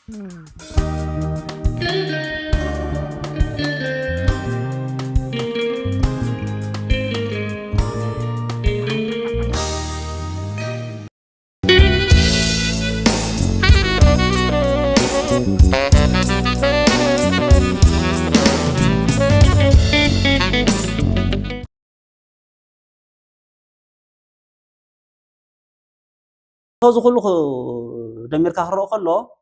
هذا كله دمير كهرو كله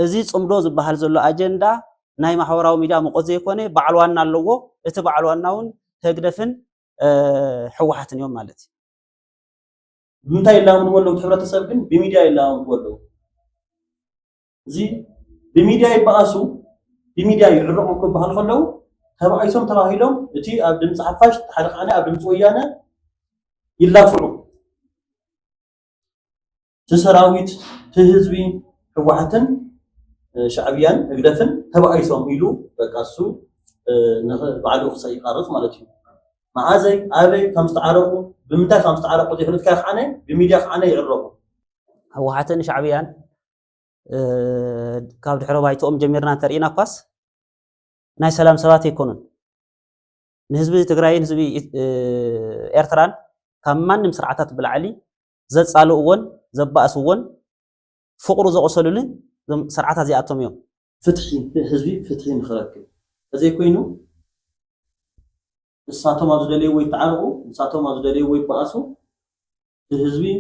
እዚ ጽምዶ ዝበሃል ዘሎ ኣጀንዳ ናይ ማሕበራዊ ሚድያ መቆዝ ዘይኮነ ባዕልዋና ኣለዎ እቲ ባዕልዋናውን ተግደፍን ሕወሓትን እዮም ማለት እዩ ብምንታይ ኢላውን ወለው ሕብረተሰብ ግን ብሚድያ ኢላውን ወለው እዚ ብሚድያ ይባኣሱ ብሚድያ ይዕረቁ ክባሃል ከለው ተባይሶም ተባሂሎም እቲ ኣብ ድምፂ ሓፋሽ ተሓደቃነ ኣብ ድምፂ ወያነ ይላፍዑ ተሰራዊት ህዝቢ ሕወሓትን شعبيان اقدفن تبعيسهم يلو بقاسو بعدو خصي قارص مالتي معازي ابي كم تعرفوا بمتى كم تعرفوا تخلت كاخ انا بميديا انا يعرفوا حوحتن شعبيان كاب دحرو بايتهم جميرنا ترينا قاس ناي سلام سبات يكونن نحزب تግራይ ህዝቢ ኤርትራን ካብ ማንም ስርዓታት ብልዓሊ ዘጻልኡዎን ዘባእስዎን ፍቅሩ ዘቆሰሉልን سرعتها زي أتوميوم فتحي حزبي فتحي نخركب زي كوينو الساعة ما زدلي ويتعرقوا الساعة ما زدلي ويبقاسوا الحزبي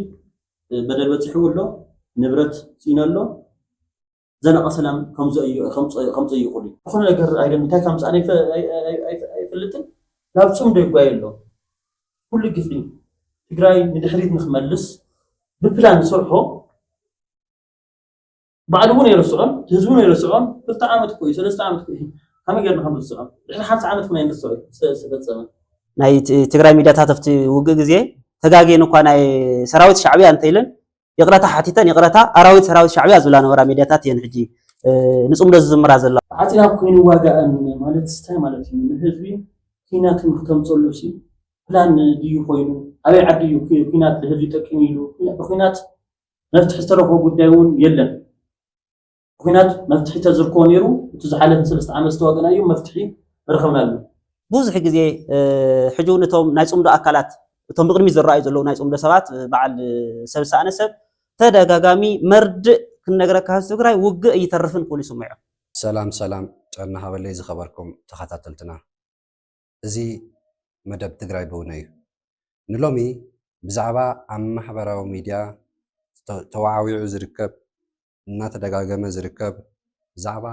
بدل بتحول له نبرت سينا له زنا سلام خمسة يقولي أخونا لقر أيضا متى خمسة أنا في فلتن لا بسوم ده يقايل له كل قفلي تقراي ندحريت نخملس ببلان صلحه بعدون يرسعون جزون يرسعون ثلاث عامات كويس ثلاث عامات كويس هم يقدرون هم يرسعون إحنا خمس عامات كنا يرسعون سبت زمان ناي تقرأ ميديا تفتي وجوج زي تجاجي نقول ناي سراويت شعبية أنتيلن يقرأها حتى يقرأها أراويت سراويت شعبية زولان ورا ميديا تاتي نحجي نسوم لازم رازلا عتنا كوين واقع مالت ستة مالت من الحزبي فينا كم ختم صلوسي فلان ديو خوينو أبي عديو فينات الحزبي تكميلو فينات نفتح استرخو قدامون يلا كونات مفتحي تزركون يرو تزحلت سلست عام استواقنا يوم مفتحي رخمنا له بوزح جزي حجونتهم نايس أمدو أكلات توم بقرمي زرائي زلو نايس أمدو سبات بعد سبسة أنسب تدا قاقامي مرد كنا قرأ كهاز تقرأي وقع يترفن كولي سمعه سلام أنا هاولي زي خبركم تخطاتلتنا زي مدب تقرأي بوني نلومي بزعبا عم محبرة وميديا توعوي عزركب እናተደጋገመ ዝርከብ ዛዕባ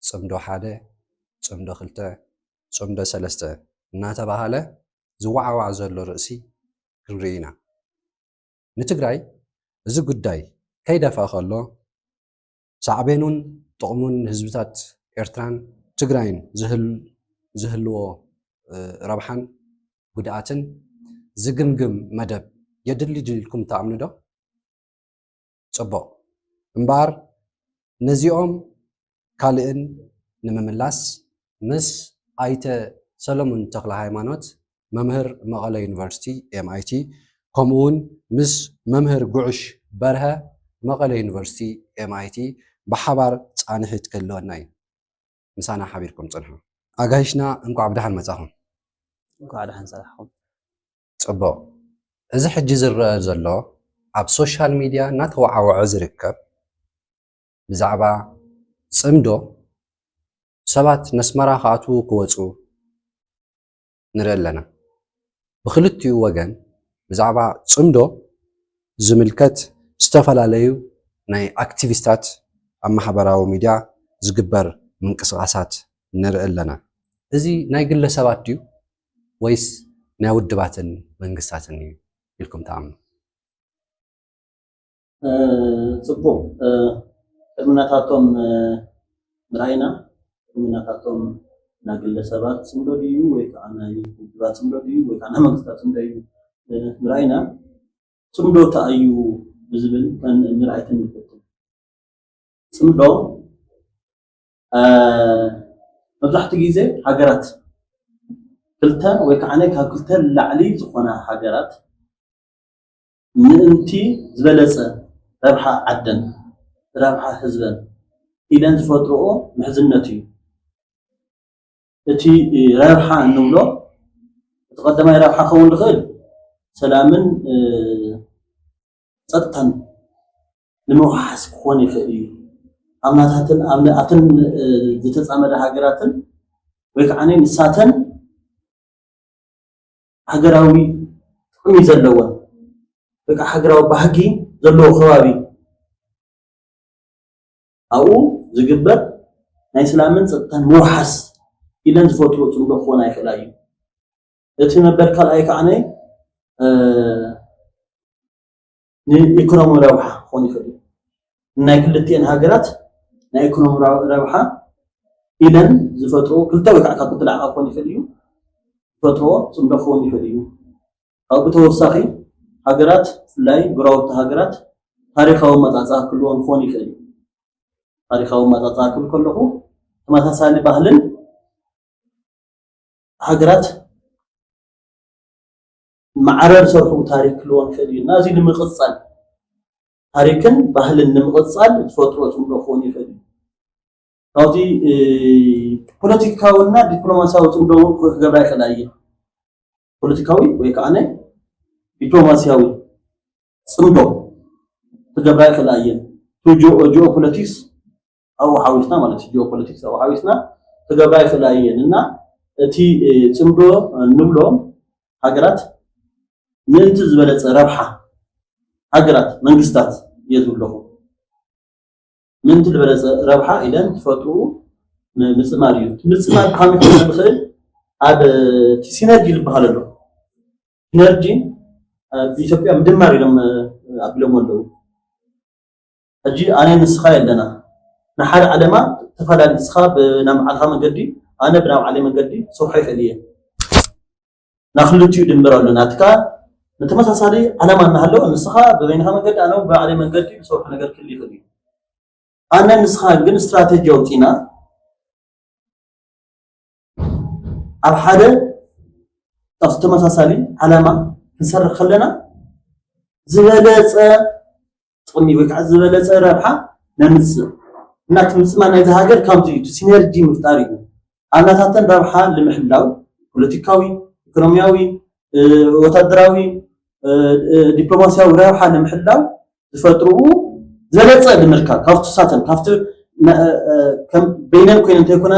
ጽምዶ ሓደ ጽምዶ ክልተ ጽምዶ ሰለስተ እናተባሃለ ዝዋዓዋዕ ዘሎ ርእሲ ክንሪኢና ንትግራይ እዚ ጉዳይ ከይደፈአ ከሎ ሳዕቤኑን ጥቕሙን ህዝብታት ኤርትራን ትግራይን ዝህልዎ ረብሓን ጉድኣትን ዝግምግም መደብ የድሊ ድልኩም ተኣምኑ ዶ صبوا امبار نزيهم كالئن نمملاس مس ايت سلمون تقل هايمانوت ممهر مغالا يونيفرسيتي MIT كومون مس ممهر قعش برها مغالا يونيفرسيتي MIT بحبار تصانحي تكلون ناي مسانا حبيركم صنحو اغايشنا انكو عبدحان مصاهم انكو عبدحان صلاحهم صبوا اذا حجي زرا زلو ኣብ ሶሻል ሚድያ እናተወዓወዐ ዝርከብ ብዛዕባ ጽምዶ ሰባት ነስመራ ካኣትዉ ክወፁ ንርኢ ኣለና ብክልቲኡ ወገን ብዛዕባ ጽምዶ ዝምልከት ዝተፈላለዩ ናይ ኣክቲቪስታት ኣብ ማሕበራዊ ሚድያ ዝግበር ምንቅስቃሳት ንርኢ ኣለና እዚ ናይ ግለሰባት ድዩ ወይስ ናይ ውድባትን መንግስታትን እዩ ኢልኩም ተኣምኑ ጽቡቅ ቅድምናታቶም ምራይና ቅድምናታቶም ናግለሰባት ጽምዶ ድዩ ወይ ከዓ ናይ ውድባት ጽምዶ ድዩ ወይ ከዓ ናይ መንግስታት ጽምዶ ድዩ ምራይና ጽምዶ ተኣዩ ብዝብል ምርኣይትን ይፈትም ጽምዶ መብዛሕትኡ ግዜ ሃገራት ክልተ ወይ ከዓ ናይ ካብ ክልተ ላዕሊ ዝኾና ሃገራት ምእንቲ ዝበለጸ ربحة عدن ربحة حزبا إذا زفترؤه محزنتي أتي ربحة النملة تقدم ربحة خون الخيل سلامن صدقا لموحس خوني خيري أمناتن زتتصامد هاجراتن ويكعني نساتن هاجراوي قوي زلوا ويك هاجراو بحقي زلوا خوابي أو زجبر نايسلامن صدقا موحس إذا زفتوا تنبه خونا يخلاي يتنبه كالأي كعني نيكونومي ربحة خوني خيري نايكلتين هاجرات نايكونومي ربحة إذن زفترو كلتا وكعكا كنت لعقا خوني خليو زفترو صنبا خوني خليو أو بتوساخي هاجرات فلاي قراوة هاجرات تاريخاو متعطاها كلهم خوني خليو تاريخاو متعطاها كلهم كما تسالي بهلن هاجرات معرر سرحو تاريخ كلهم خليو نازي نمقصال تاريخن بهلن نمقصال زفترو صنبا خوني خليو هذه بوليتيكاونا دبلوماسياوي صندوق كغبراي خلايه بوليتيكاوي ويكانه دبلوماسياوي صندوق كغبراي خلايه جو بوليتكس او حاويسنا ማለት جو بوليتكس او حاويسنا كغبراي خلايه እና እቲ صندوق ንብሎ ሃገራት ምንት ዝበለጸ ረብሓ ሃገራት መንግስታት የዝብለኹ من تلبرز ربحة إذا تفتو مسماريو مسمار كامل كنا بخير هذا سينرجي اللي بحاله سينرجي بيسبب مدمر لما قبلهم ولا أجي أنا نسخة لنا نحر على ما تفعل النسخة بنام على من قدي أنا بنام على من قدي صحيح ليه نخلطيو دمر لنا تكا نتمسح صاري أنا ما نحلو النسخة بينها من قدي أنا وبعلي من قدي صحيح نقدر كل خليه أنا نسخة جن استراتيجية وتينا أبحث تفتح مساسالي علامة نسر خلنا زبالة تقومي وكعز زبالة ربحة نمس ناتمس ما نيجي هاجر كم تيجي سينرجي مفتاري أنا تاتن ربحة لمحلاو بوليتيكاوي إقتصادياوي وتدراوي دبلوماسياوي ربحة لمحلاو تفتروه زلت المركب كافت ساتن كافت كم بينن كوينن تكون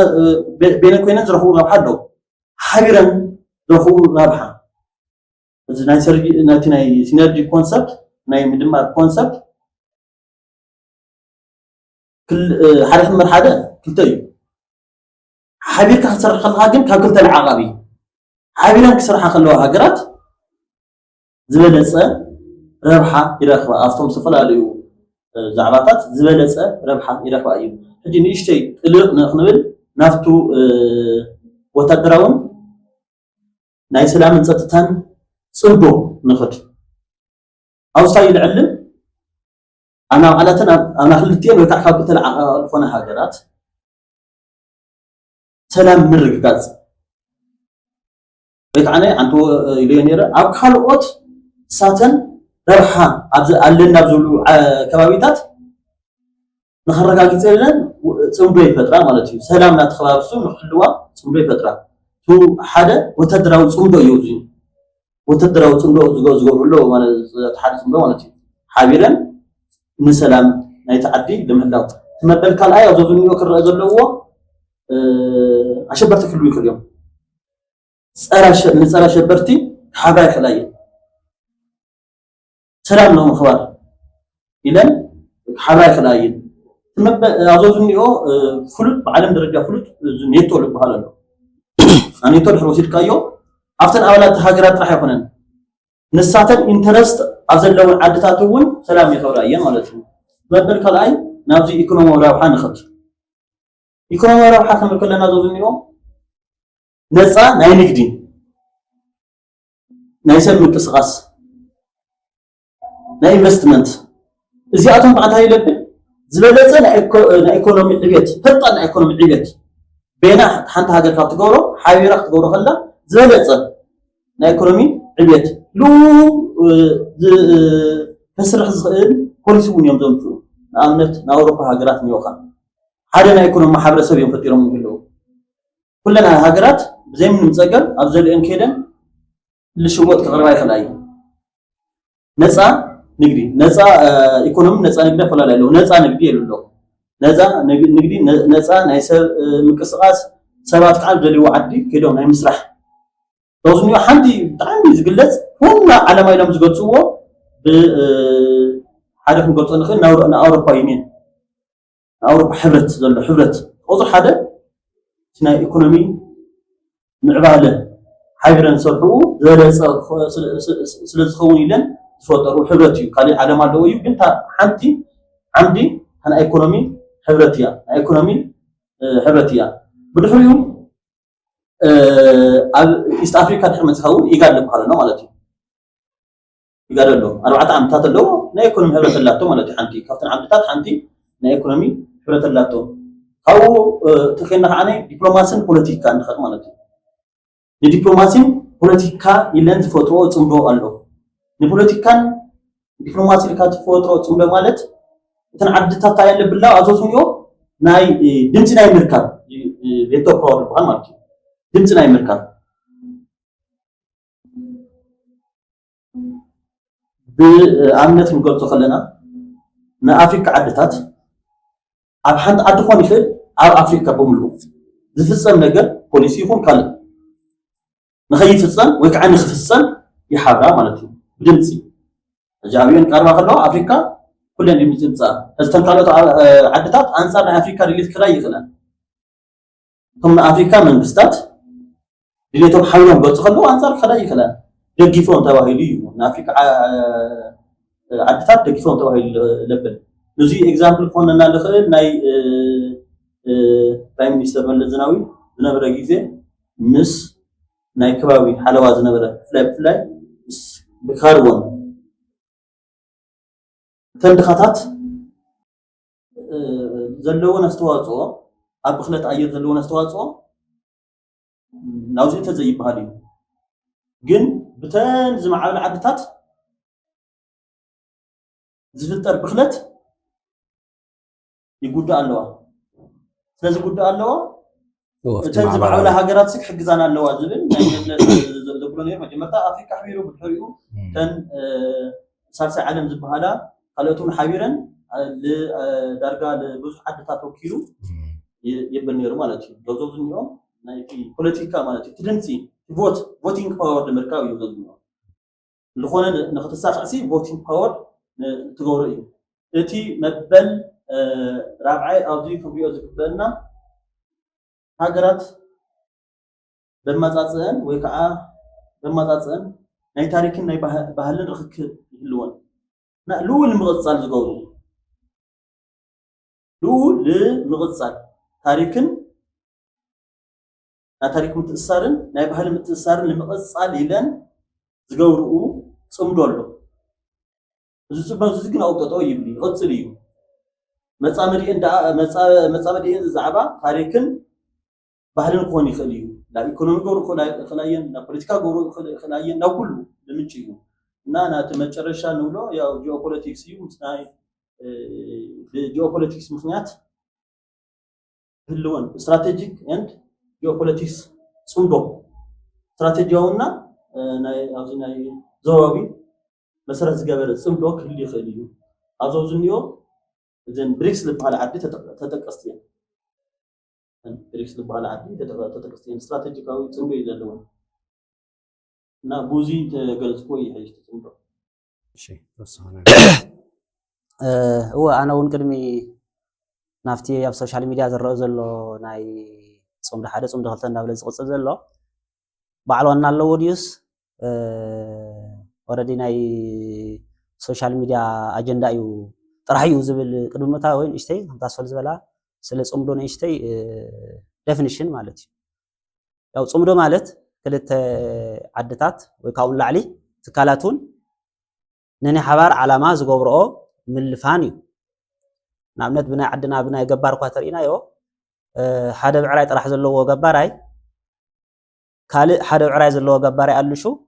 بينن كوينن زرفوا ربحة دو حبيرا زرفوا ربحة إذا ناي سرج ناي سينرجي كونسبت ناي مدمر كونسبت كل حرف مرحلة كل تيجي حبير كسر خلقاجن كل العقابي حبيرا كسر خلوها هجرات زلت ربحة إلى آخره أفتهم سفلا عليه زعباتات زبالة ربحة إلى فايو هجي نيشتي قلق نقنبل نافتو وتدراون ناي سلام نصتتان صندو نخد أو سايل علم أنا علاتنا أنا خلتين وتعقب تلع فنا هاجرات سلام من رقاز بيتعني عنده يلينير أو خلقت ساتن ربحة علنا بزلو كبابيتات نخرجها كتيرنا صندوق فترة مالتي سلام لا تخلصوا نخلوها صندوق فترة تو حدا وتدراو صندوق يوزين وتدراو صندوق زغو له مال تحدث صندوق مالتي حبيرا من سلام نيتعدي لمهلاو تمبل كان اي ازوزني يكر زلوا اشبرت كل ويك اليوم صرا شبرتي حباي خلايا سلام لهم خبر إذن حباي خلايين أظن فلوت بعلم درجة فلوت نيتو اللي بحاله أنا نيتو الحروسيد كايو أفتن أولاد هاجرات راح يكونن نساتن إنترست أزل لون عدتاتون سلام يخورايين مالتهم بدل كلاي نابزي إيكونومي ورابحة نخط إيكونومي ورابحة كم كلنا أظن نسا ناي نقدين ناي سلم التسغاس ناي إنفستمنت زيادتهم بعد هاي لبن زبالة نا إيكونومي عبيت فطن نا إيكونومي عبيت بينا حنت هذا الكاتيجوري حاوي رح تقوله خلا زبالة نا إيكونومي عبيت لو كسرح زغل بوليس ونيوم زمزو نأمنت نأوروبا هاجرات نيوخا هذا لا يكون محابرة سبيل فتيرهم يقولوا كلنا هاجرات زي من متسجل أبزل إن كده للشروط كغرباء خلايا نسأ نقدي نسأ إيكونوم نسأ نقدر فلا لا له نسأ نقدي له نسأ نقدي نسأ نايسر مكسراس سبات قال دلي وعدي كده وناي مسرح توزنيو حمدي تعمي زقلت هنا على ما يلم زقلتوه ب حدا من قلت أنا أوروبا يمين أوروبا حبرت أوضح هذا سنا إيكونومي معبالة حبرن صرحو زلز خوني لن تفوتروا حبرتي قال على ما لو يمكن عمدي أنا إيكونومي حبرتيا إيكونومي حبرتيا بدحريهم إست أفريقيا تحمل تخون يقال لك هذا مالتي يقال له 4 عامات له نا إيكونومي حبرت اللاتو مالتي حنتي كابتن عبدتات حنتي نا إيكونومي حبرت اللاتو أو تخيلنا عني دبلوماسي بوليتيكا نخد مالتي الدبلوماسي بوليتيكا يلند فوتو تمدو الله البوليتيكا دبلوماسي كات فوتو تمدو مالت تنعدتها تايل بالله أزوجنيو ناي دمتي ناي مركب بيتو باور بقى مالتي دمتي ناي مركب بأمنة نقول خلنا نا أفريقيا عدتات أب حد عدخون يخل أب أفريقيا بملو زفصل نجر بوليسي يكون كله نخيف الصن ويكعني خف الصن يحابرا مالتي بدمتي جابين كارما خلوا أفريقيا كلنا نمتنسا استنقلت عدتات أنصار أفريقيا اللي تكراي خلنا ثم أفريقيا من بستات اللي توم حاولهم قلت خلوا أنصار كراي خلنا دقيفون تواهيليو أفريقيا عدتات دقيفون تواهيل لبن نزي إكزامبل كنا نالخير ناي برايم مينستر ملك زناوي زنبرة جيزة مس ناي كباوي حلوة زنبرة فلاي بكارون تندخاتات زلون استواصو أبخلت أير زلون استواصو ناوزي تزي بهالي جن بتن زمع العدتات زفتر بخلت يقول الله لازم يقول الله تنزل على هاجرات سك حجزنا الله زبل زبلونير مجمرتا أفريقيا حبيرو بتحريو كان سالسة عالم زبهالا قالتون حبيرن لدرجة لبوز حد تاتوكيلو يبنيرو مالتي جوزو اليوم نايكي بوليتيكا مالتي تدنسي فوتينج باور المركاوي جوزو اليوم لخونا نختصاص عسي فوتينج باور تغوري اتي مبل رابعي أوزي كبيو زكبلنا هاجرات بمزازن ويكعا بمزازن ناي تاريخن ناي بهلن رخك يلون نا لول المغصال زغورو لول المغصال تاريخن نا تاريخ متأثرن ناي بهلن متأثرن المغصال يلن زغورو صمدولو زغنا أوتو يبلي غصليو مصامدي زعبا تاريخن بحلن كون يخليو لا إيكونومي غورو خلاين لا بوليتيكا غورو خلاين لا كله لمنشيو أنا تمشرشا نقوله يا جيوبوليتكس يوم سناي جيوبوليتكس مخنيات هلون استراتيجيك اند جيوبوليتكس صندو استراتيجيونا ناي أوزي ناي زوابي مسرز جبر صندو كل يخليو أزوزنيو زين بريكس لبحال عدي تتقستين بريكس لبحال عدي تتقستين استراتيجيكاوي صندو يدلون نا بوزي تقلت كوي حيش تصندو شيء تصانع هو أنا ونقدمي نافتي في السوشيال ميديا زرّو زلّو ناي صمد حدا صمد خلطنا بلز قصة زلّو بعلونا اللو وديوس already ناي سوشيال ميديا أجندة يو ترحيو زبل قدمتها وين إشتي هم تصل زبلا سلس صمدون إشتي definition مالتي أو صمدو مالت كلت عدتات ويكون لعلي تكالاتون نني حبار على ما زقبرؤ من الفاني نعمت بنا عدنا بنا جبار قاترينا يو حدا بعراي طرح زلوا جباراي كال حدا بعراي زلوا جباراي قالوا شو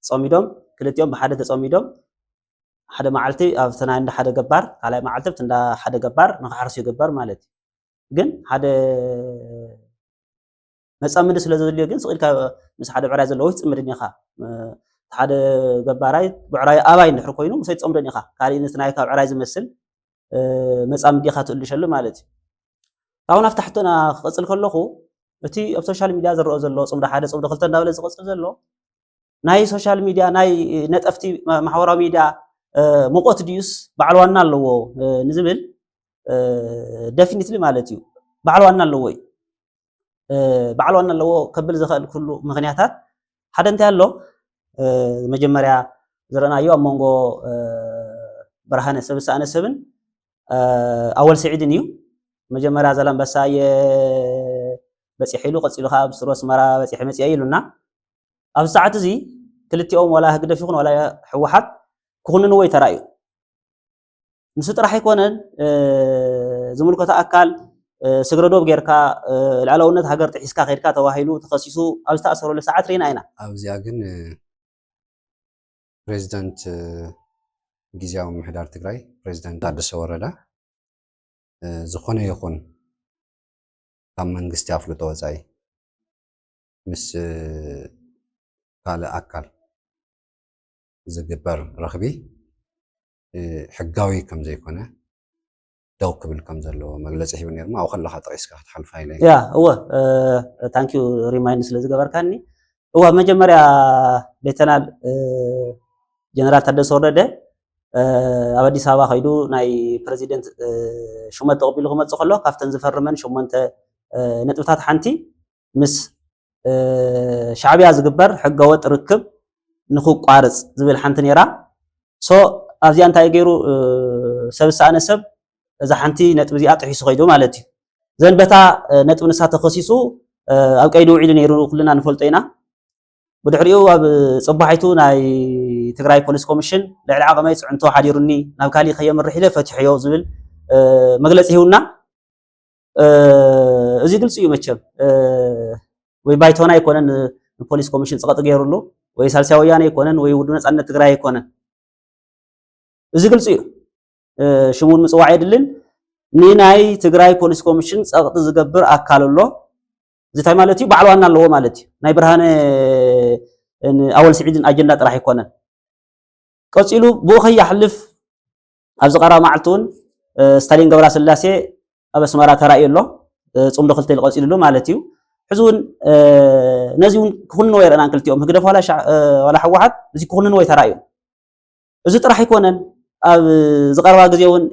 صميدهم ክልቲኦም ብሓደ ተጸሚዶም ሓደ መዓልቲ ኣብ ተናይ እንዳ ሓደ ገባር ካልኣይ መዓልቲ እንዳ ሓደ ገባር ንኽሓርሱ ይገበር ማለት እዩ ግን ሓደ መጻምድ ስለ ዘድልዮ ግን ስቂልካ ምስ ሓደ ብዕራይ ዘለዎ ይጽምድን ኢኻ ሓደ ገባራይ ብዕራይ ኣባይ እንድሕር ኮይኑ ምስ ይጽምድን ኢኻ ካልእ ንትናይ ካብ ዕራይ ዝመስል መጻምድ ኢኻ ትልሸሉ ማለት እዩ ታውን ኣፍታሕቶና ክቕጽል ከለኹ እቲ ኣብ ሶሻል ሚድያ ዝረአ ዘሎ ጽምዶ ሓደ ጽምዶ ክልተ እንዳበለ ዝቕጽል ዘሎ ናይ ሶሻል ሚድያ ናይ ነጠፍቲ ማሕበራዊ ሚድያ ሙቆት ድዩስ በዓል ዋና ኣለዎ ንዝብል ዴፊኒትሊ ማለት እዩ በዓል ዋና ኣለዎ በዓል ዋና ኣለዎ ከብል ዝኽእል ኩሉ ምኽንያታት ሓደ እንታይ ኣሎ መጀመርያ ዝረአናዮ ኣብ መንጎ ብርሃነ ሰብሳእነ ሰብን ኣወል ሰዒድን እዩ መጀመርያ ዘለንበሳ በፂሕ ኢሉ ቀፂሉ ከዓ ብስሮ ኣስመራ በፂሕ መፅአ ኢሉና ኣብ ሰዓት እዚ ክልቲኦም ወላ ህግደፍ ይኹን ወላ ሕወሓት ክኹንንዎ ይተራእዩ ንሱ ጥራሕ ኣይኮነን ዝምልከቶ ኣካል ስግረዶብ ጌርካ ልዕላውነት ሃገር ጥሒስካ ከይድካ ተባሂሉ ተኸሲሱ ኣብ ዝተኣሰረሉ ሰዓት ርኢና ኢና ኣብዚኣ ግን ፕሬዚደንት ጊዜያዊ ምምሕዳር ትግራይ ፕሬዚደንት ታደሰ ወረደ ዝኾነ ይኹን ካብ መንግስቲ ኣፍልጦ ወፃኢ ምስ ካልእ ኣካል ዝግበር ረኽቢ ሕጋዊ ከም ዘይኮነ ደው ክብል ከም ዘለዎ መግለፂ ሂቡ ነይሩ ኣብኡ ከለካ ጠቂስካ ክትሓልፋ ኢለ ያ እወ ታንኪዩ ሪማይንድ ስለ ዝገበርካኒ እወ መጀመርያ ሌተናል ጀነራል ታደሰ ወረደ ኣብ ኣዲስ ኣበባ ከይዱ ናይ ፕሬዚደንት ሹመት ተቐቢሉ ክመፅእ ከሎ ካብተን ዝፈርመን 8 ነጥብታት ሓንቲ ምስ ሻዕብያ ዝግበር ሕገወጥ ርክብ ንኽቋርፅ ዝብል ሓንቲ ነይራ ሶ ኣብዚኣ እንታይ ገይሩ ሰብሳእነ ሰብ እዛ ሓንቲ ነጥብ እዚኣ ጥሒሱ ከይዱ ማለት እዩ ዘንበታ ነጥብ ንሳ ተኸሲሱ ኣብ ቀይዲ ውዒሉ ነይሩ ኩልና ንፈልጦ ኢና ብድሕሪኡ ኣብ ፅባሒቱ ናይ ትግራይ ፖሊስ ኮሚሽን ልዕሊ ዓቐመይ ፅዕንቶ ሓዲሩኒ ናብ ካሊእ ከየምርሕ ኢለ ፈትሕዮ ዝብል መግለፂ ሂቡና እዚ ግልፂ እዩ መቸም ወይ ባይቶና ኣይኮነን ፖሊስ ኮሚሽን ፀቐጥ ገይሩሉ ወይ ሳልሳይ ወያነ ኣይኮነን ወይ ውድብ ነፃነት ትግራይ ኣይኮነን እዚ ግልፂ እዩ ሽሙን ምፅዋዕ የድልን ንናይ ትግራይ ፖሊስ ኮሚሽን ፀቕጢ ዝገብር ኣካል ኣሎ እዚ እንታይ ማለት እዩ በዓል ዋና ኣለዎ ማለት እዩ ናይ ብርሃነ ኣወል ስዒድን ኣጀንዳ ጥራሕ ኣይኮነን ቀፂሉ ብኡ ከይሓልፍ ኣብ ዝቐረባ መዓልቲ እውን ስታሊን ገብረስላሴ ኣብ ኣስመራ ተራእዩ ኣሎ ፅምዶ ክልተ ኢሉ ቀፂሉሉ ማለት እዩ ሕዚ እውን ነዚ እውን ክኹንንዎ የርአና ክልቲኦም ህግደፍ ዋላ ሕወሓት እዚ ክኹንንዎ ተራእዩ እዚ ጥራሕ ኣይኮነን ኣብ ዝቐረባ ግዜ እውን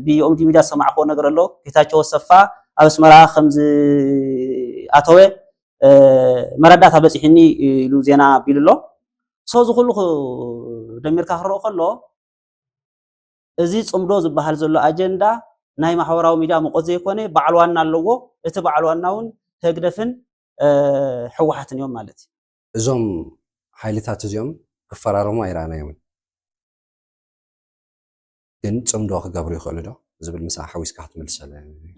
ብኦምዲ ሚድያ ዝሰማዕክዎ ነገር ኣሎ ጌታቸው ኣሰፋ ኣብ ኣስመራ ከምዚ ኣተወ መረዳእታ በፂሕኒ ኢሉ ዜና ኣቢሉ ኣሎ ሶ እዚ ኩሉ ደሚርካ ክረኦ ከሎ እዚ ፅምዶ ዝበሃል ዘሎ ኣጀንዳ ናይ ማሕበራዊ ሚድያ መቆት ዘይኮነ በዓል ዋና ኣለዎ እቲ በዓል ዋና እውን ህግደፍን ሕወሓትን እዮም ማለት እዩ እዞም ሓይልታት እዚኦም ክፈራረሙ ኣይረኣናዮም ግን ፅምዶ ክገብሩ ይኽእሉ ዶ ዝብል ምሳ ሓዊስካ ክትምልሰለ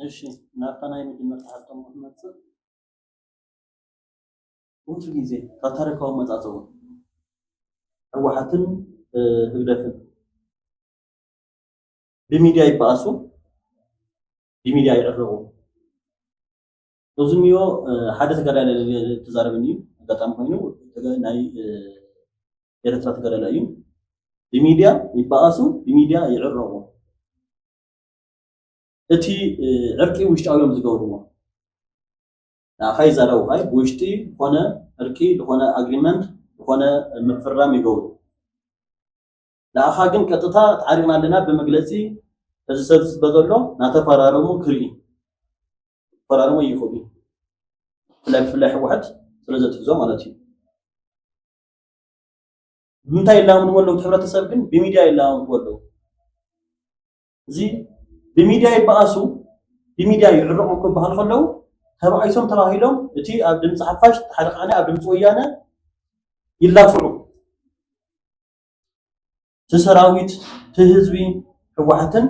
እሺ ናብታ ናይ መጀመርታ ሓቶም ክመፅእ ውት ግዜ ካብ ታሪካዊ መፃፀቡ ሕወሓትን ህግደፍን ብሚድያ ይበኣሱ ብሚድያ ይዕርቑ እዚ ንዮ ሓደ ተጋዳላይ ተዛረበኒ እዩ ኣጋጣሚ ኮይኑ ናይ ኤርትራ ተጋዳላይ እዩ بميديا يبقاسو بميديا يعرقوا اتي عرقي وشتاو يوم زغوروا نا خاي زارو خاي وشتي هنا عرقي هنا اجريمنت هنا مفرام يغورو لا خاغن قطتا تعرينا لنا بمغلصي تزسبس بزلو ناتفرارمو كري فرارمو يخوبي فلاح واحد ثلاثه زو مالتي بمتى يلاون ولو تحبرتسب ግን بميديا يلاون ولو زي بميديا يبقاسو بميديا يعرقوا كبحال خلو تبعيسهم تراهيلهم اتي اب دمص حفاش تحرقنا اب دمص ويانا يلافرو تسراويت تهزبي حوحتن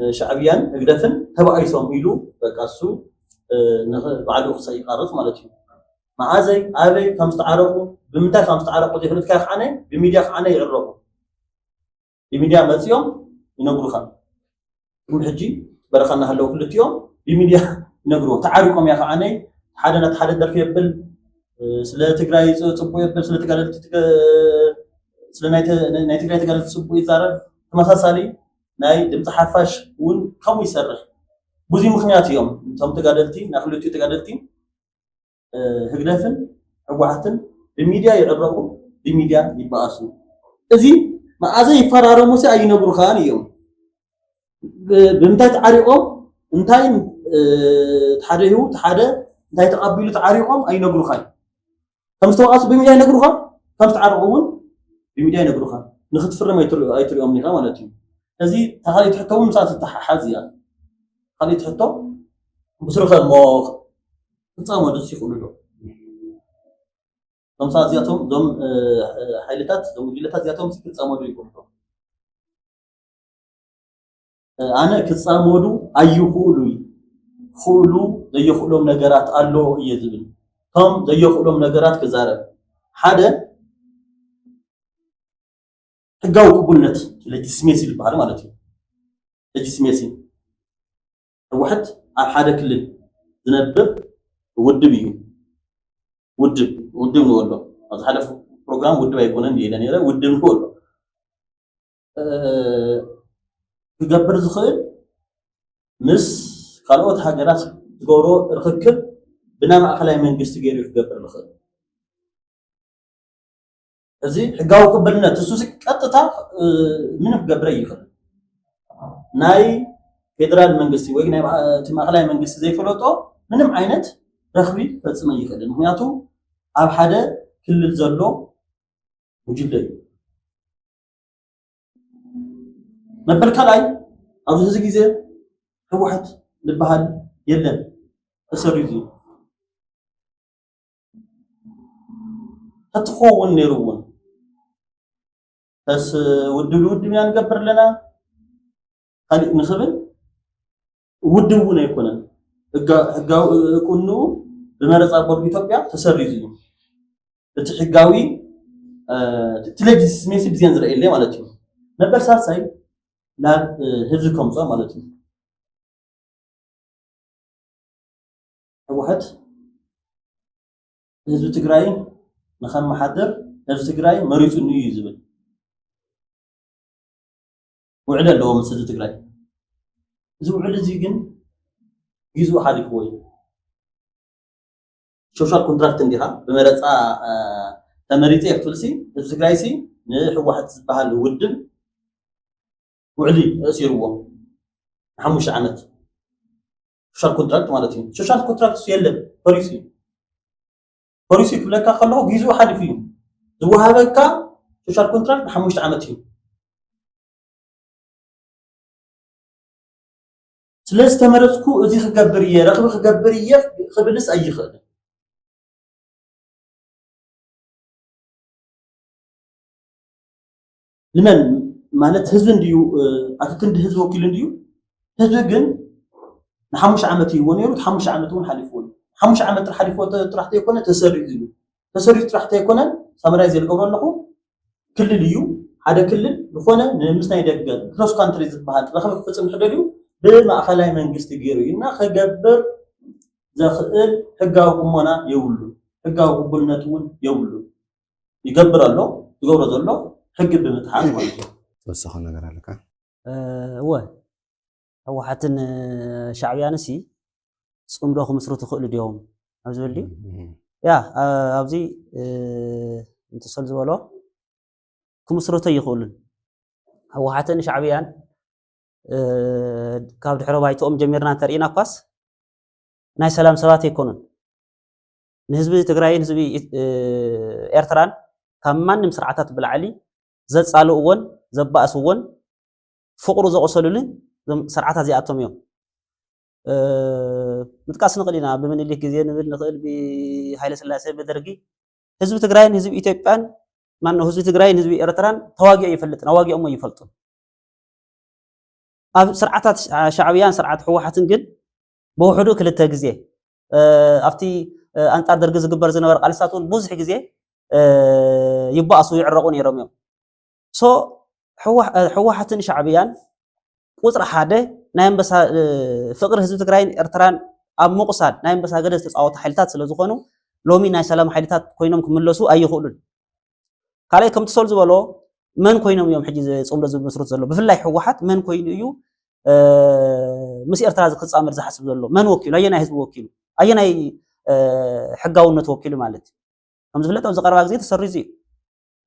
شعبيان اقدفن تبعيسهم يلو بقاسو بعد اخصي قارص مالتي معازي أبي كم استعرقوا بمتى كم استعرقوا في فلوس كاخ عنه بميديا خانه يعرفوا بميديا مسيوم ينقروا خان كل حجي برخنا هلو كل يوم بميديا ينقروا تعاركم يا خانه حدا نتحدث في يبل سلا تقراي صبو يبل سلا تقال سلا ناي تقراي تقال صبو يزارب تمساسالي ناي دمص حفاش ون كم يسرح بوزي مخنيات يوم تم تقادلتي ناخلتي تقادلتي هجلفن هواحتن بميديا يعرفوا بميديا يبقاسوا إذي ما أزاي يفراروا موسى أي نبرو خان يوم بمتى تعرقهم انتاي تحريه تحدا انتاي تقبلوا تعرقهم أي نبرو خان كم استوقعوا بميديا نبرو خان كم تعرقون بميديا نبرو خان نخد فرما يتري أمني خان ولا تيم إذي تخلي تحطهم مسات التحازيا خلي تحطهم بسرعة الموق نصامو دس يقولوا له كم ساعة زياتهم دوم حيلتات دوم جيلتات زياتهم كتصامو له يقولوا أنا كتصامو له أيقولوا خولو زي يخولهم نجارات الله يزبل كم زي يخولهم نجارات كزارب حدا حقاو قبولنت لجسميسي البحر مالتي لجسميسي واحد على حدا كل زنبب ودبيو ودب نقوله هذا حلف برنامج ودب يكون عندي لأن يلا ودب نقوله تجبر زخيل مس خلوت حاجات تجورو رخكب بنام أخلاق من قست جيري تجبر الخيل زين حجاو قبلنا تسوسك أتتا من بجبري خيل ناي فدرال من قست ويجنا تما أخلاق من قست زي فلوتو منهم عينت رخبي فتصمي يخدم مهنياتو أب حدا كل الزلو وجود لي ما بالكلاي أبو زي كذا هو واحد لبهال يلا أسريزي هتخون نيرون بس ودلود ميان قبر لنا خلي نخبل ودونا يكونن كنو بمرض أبور إثيوبيا تسريزيو الحجاوي تلاقي سميسي بزيان زرع اللي مالتهم نبر ساساي لا هزكم صار مالتهم واحد هزو تجراي نخم محضر هزو تجراي مريض إنه يزبل وعلى لو مسجد تجراي زو على زيجن يزو حالي فوي شوشال كونتراكت نديها بمرصا تمريتي يقتلسي الزغرايسي نحو واحد بحال ودن وعلي اسيروا حمش عنت شوشال كونتراكت مالتي شوشال كونتراكت يلم بوليسي كلك خلوه يزو حد فيه زوهابك شوشال كونتراكت حمش عنتي سلست تمرسكو ازي خغبريه رخب خغبريه خبلس اي خد لمن مالت حزب ديو اككند حزب وكيل ديو حزب جن نحمش عمتي ونيرو تحمش عمتون حليفون حمش عمت حليفون ترحت يكون تسري ترحت يكون سامرايز القبر لكم كل ديو هذا كل لخونه نمسنا يدغل كروس كانتريز بحال رخب فصم خدليو بماخلاي منغست غيروينا خغبر زخل حقاو قمنا يولو حقاو قبلنتون يولو يغبرالو يغورزالو حق بمتحان ማለት ነው ተወሰኸ ነገር አለካ هو حتى شعبيانسي صمدو خمسرو تخيل ديوم ابزبلي يا ابزي انت صل زبلو خمسرو تيخولن هو حتى شعبيان كاب دحرو بايتوم جميرنا ترينا قاس ناي سلام سبات يكونن نحزب تግራይ نحزب ኤርትራን ካብ ማንም ስርዓታት ብላዕሊ ዘጻልኡዎን ዘባእስዎን ፍቅሩ ዘቆሰሉልን ስርዓታት እዚኣቶም እዮም ምጥቃስ ንኽእል ኢና ብምኒልክ ግዜ ንብል ንኽእል ብሃይለ ስላሴ በደርጊ ህዝቢ ትግራይን ህዝቢ ኢትዮጵያን ማነው ህዝቢ ትግራይን ህዝቢ ኤርትራን ተዋጊኡ ይፈልጥን ኣዋጊኦም ይፈልጡን ኣብ ስርዓታት ሻዕብያን ስርዓት ህወሓትን ግን ብውሕዱ ክልተ ግዜ ኣብቲ አንጻር ደርግ ዝግበር ዝነበረ ቃልሳት እውን ብዙሕ ግዜ ይባእሱ ይዕረቁ ነይሮም እዮም ሶ ሕወሓትን ሻዕብያን ቁፅሪ ሓደ ናይ ኣንበሳ ፍቅሪ ህዝቢ ትግራይን ኤርትራን ኣብ ምቁሳድ ናይ ኣንበሳ ገደ ዝተፃወቱ ሓይልታት ስለ ዝኾኑ ሎሚ ናይ ሰላም ሓይልታት ኮይኖም ክምለሱ ኣይኽእሉን ካልኣይ ከምቲ ሰል ዝበሎ መን ኮይኖም እዮም ሕጂ ፅምዶ ዝመስርቱ ዘሎ ብፍላይ ሕወሓት መን ኮይኑ እዩ ምስ ኤርትራ ክፃመድ ዝሓስብ ዘሎ መን ወኪሉ ኣየናይ ህዝቢ ወኪሉ ኣየናይ ሕጋውነት ወኪሉ ማለት እዩ ከም ዝፍለጥ ኣብ ዝቐረባ ግዜ ተሰሪዙ እዩ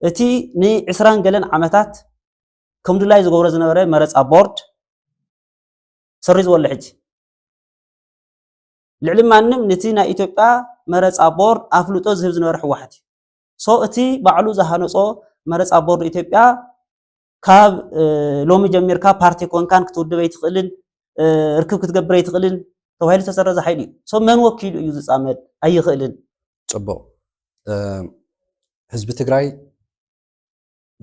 እቲ ን20 ገለን ዓመታት ከም ድላይ ዝገብሮ ዝነበረ መረፃ ቦርድ ሰሪዝዎ ኣሎ ሕጂ ልዕሊ ማንም ነቲ ናይ ኢትዮጵያ መረፃ ቦርድ ኣፍልጦ ዝህብ ዝነበረ ሕወሓት እዩ ሶ እቲ ባዕሉ ዝሃነፆ መረፃ ቦርድ ኢትዮጵያ ካብ ሎሚ ጀሚርካ ፓርቲ ኮንካን ክትውድበ ይትኽእልን ርክብ ክትገብረ ይትኽእልን ተባሂሉ ዝተሰረዘ ሓይሊ እዩ ሶ መን ወኪሉ እዩ ዝፃመድ ኣይኽእልን ፅቡቅ ህዝቢ ትግራይ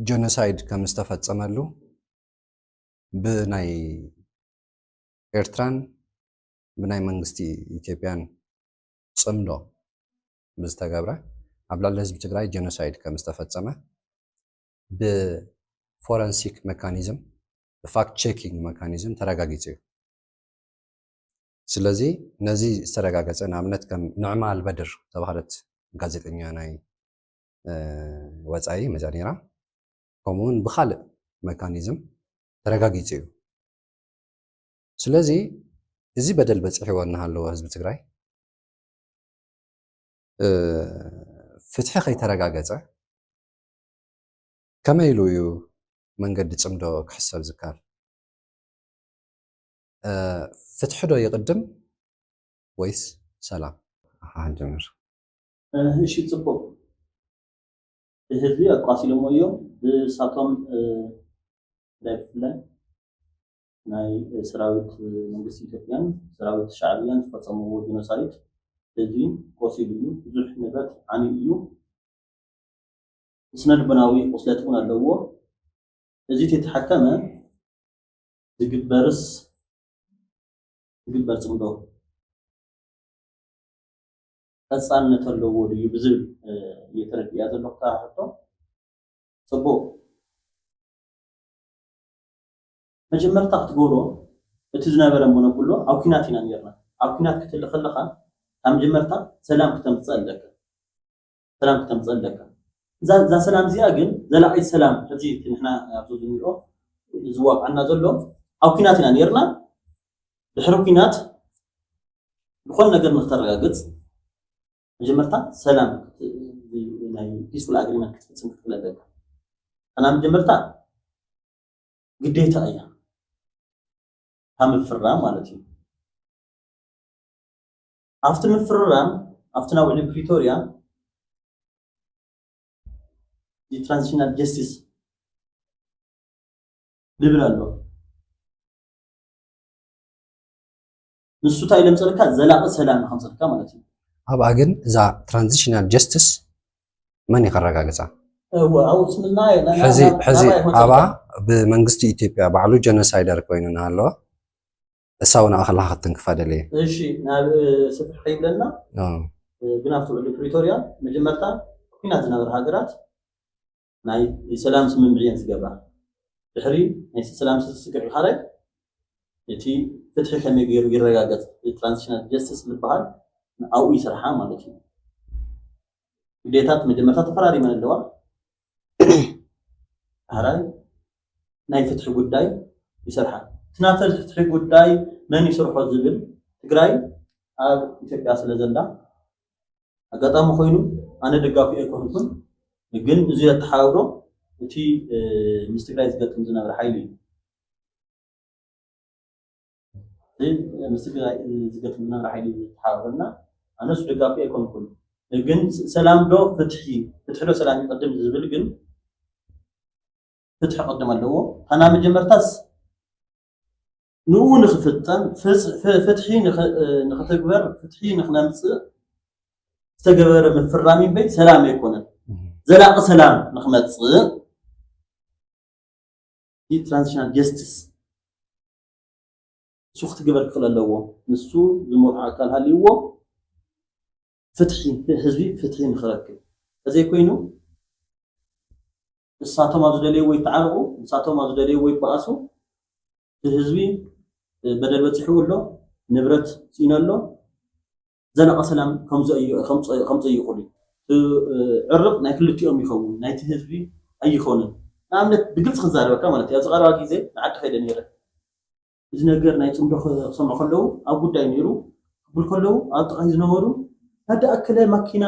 ጀኖሳይድ ከም ዝተፈፀመሉ ብናይ ኤርትራን ብናይ መንግስቲ ኢትዮጵያን ፅምዶ ብዝተገብረ ኣብ ላዕሊ ህዝቢ ትግራይ ጀኖሳይድ ከም ዝተፈፀመ ብፎረንሲክ ሜካኒዝም ብፋክት ቼኪንግ ሜካኒዝም ተረጋጊፁ እዩ ስለዚ ነዚ ዝተረጋገፀ ንኣብነት ከም ንዕማ አልበድር ተባሃለት ጋዜጠኛ ናይ ወፃኢ መዛ ነይራ ከምኡውን ብካልእ ሜካኒዝም ተረጋጊፁ እዩ ስለዚ እዚ በደል በፂሕዎ እናሃለዎ ህዝቢ ትግራይ ፍትሒ ከይተረጋገፀ ከመይ ኢሉ እዩ መንገዲ ፅምዶ ክሕሰብ ዝከኣል ፍትሒ ዶ ይቅድም ወይስ ሰላም ሓንጀምር እሺ ፅቡቅ ህዝቢ ኣቋሲሎሞ እዮም ብሳቶም ብፍላይ ናይ ሰራዊት መንግስቲ ኢትዮጵያን ሰራዊት ሻዕብያን ዝፈፀምዎ ጀኖሳይድ ህዝቢ ቆሲሉ እዩ ብዙሕ ንብረት ዓንዩ እዩ ስነ ልቦናዊ ቁስለት እውን ኣለዎ እዚ ተተሓከመ ዝግበር ፅምዶ ቀፃልነት ኣለዎ ድዩ ብዝብል እየተረድእያ ዘለኹ ሕቶ ፅቡቅ መጀመርታ ክትገብሮ እቲ ዝነበረ እሞ ኩሎ ኣብ ኩናት ኢና ነርና ኣብ ኩናት ክትህሊ ከለካ ኣብ መጀመርታ ሰላም ክተምፅእ ኣለካ እዛ ሰላም እዚኣ ግን ዘላቒት ሰላም ሕዚ ንሕና ኣብዚ ዝንሪኦ ዝዋቅዓና ዘሎ ኣብ ኩናት ኢና ነርና ድሕሪ ኩናት ዝኾነ ነገር ንክተረጋግፅ መጀመርታ ሰላም ናይ ፒስፉል ኣግሪመንት ክትፍፅም ክትክእል ኣለካ ኣና መጀመርታ ግዴታ እያ ካብ ምፍራም ማለት እዩ ኣብቲ ምፍራም ኣብቲ ናይ ውዕሊ ፕሪቶርያ ትራንዚሽናል ጀስቲስ ዝብል ኣሎ ንሱ እንታይ ለምፀልካ ዘላቒ ሰላም ንከምፀልካ ማለት እዩ ኣብኣ ግን እዛ ትራንዚሽናል ጀስቲስ መን ይከረጋግፃ ሕዚ ኣብኣ ብመንግስቲ ኢትዮጵያ ባዕሉ ጀኖሳይደር ኮይኑ እናሃለወ እሳ እውን ኣብኣ ከለካ ክትንክፋ ደለየ እሺ ናብ ስፍሕ ከይብለና ብናብቲ ውዕሊ ፕሪቶርያ መጀመርታ ኩናት ዝነበረ ሃገራት ናይ ሰላም ስምምዕን ዝገብራ ድሕሪ ናይ ሰላም ስምምዕ ካልኣይ እቲ ፍትሒ ከመይ ገይሩ ይረጋገፅ ትራንዚሽናል ጀስቲስ ዝበሃል ኣብኡ ይሰርሓ ማለት እዩ ግዴታት መጀመርታ ተፈራሪመን ኣለዋ ሓራይ ናይ ፍትሒ ጉዳይ ይሰርሓ ትናፈ ፍትሒ ጉዳይ መን ይሰርሖ ዝብል ትግራይ ኣብ ኢትዮጵያ ስለ ዘላ ኣጋጣሚ ኮይኑ ኣነ ደጋፊ ኣይኮንኩን ግን እዚ ተሓብሮ እቲ ምስ ትግራይ ዝገጥም ዝነበረ ሓይሊ እዩ ምስ ትግራይ ዝገጥም ዝነበረ ሓይሊ ተሓብሮና ኣነሱ ደጋፊ ኣይኮንኩን ግን ሰላም ዶ ፍትሒ ዶ ሰላም ይቀድም ዝብል ግን ፍትሒ ቀድም ኣለዎ ኣና መጀመርታስ ንኡ ንክፍፀም ፍትሒ ንክትግበር ፍትሒ ንክነምፅእ ዝተገበረ ምፍራም ይበይ ሰላም ኣይኮነን ዘላቒ ሰላም ንክመፅእ ትራንዚሽናል ጀስቲስ እሱ ክትግበር ክኽእል ኣለዎ ንሱ ዝመርሖ ኣካል ሃልይዎ ፍትሒ ህዝቢ ፍትሒ ንኽረክብ እዘይ ኮይኑ ንሳቶም ኣብ ዝደለዩ ወይ ተዓርቑ ንሳቶም ኣብ ዝደለዩ ወይ በኣሱ ህዝቢ በደል በፂሕዎ ኣሎ ንብረት ፅኢኑ ኣሎ ዘላቐ ሰላም ከምዘይቕሉ ዕርቕ ናይ ክልቲኦም ይኸውን ናይቲ ህዝቢ ኣይኮነን ንኣብነት ብግልፂ ክዛረበካ ማለት እዩ ኣብ ዝቐረባ ግዜ ንዓዲ ከይደ ነይረ እዚ ነገር ናይ ፅምዶ ክሰምዑ ከለዉ ኣብ ጉዳይ ነይሩ ክብል ከለዉ ኣብ ጥቃይ ዝነበሩ ናዳኣከለ ማኪና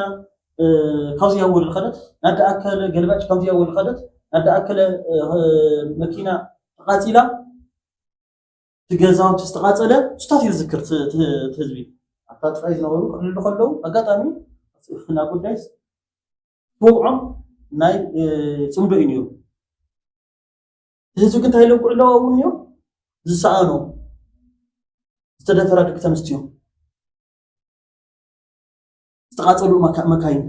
ካብዚ ያወል ኸደት ናዳኣከለ ገልባጭ ካብዚ ያወል ኸደት ናዳኣከለ መኪና ተቃፂላ ትገዛውቲ ዝተቃፀለ ስታት እዩ ዝዝክር ህዝቢ ኣብታ ጥቃይ ዝነበሩ ክዕልሉ ከለዉ ኣጋጣሚ ናብ ጉዳይ ትወቅዖም ናይ ፅምዶ እዩ ነይሩ ህዝቢ ግን እንታይ ኢሎም ክዕለዉ እውን እዮም ዝሰኣኖ ዝተደፈራ ደቂ ተንስትዮ ዝተቃፀሉ መካይን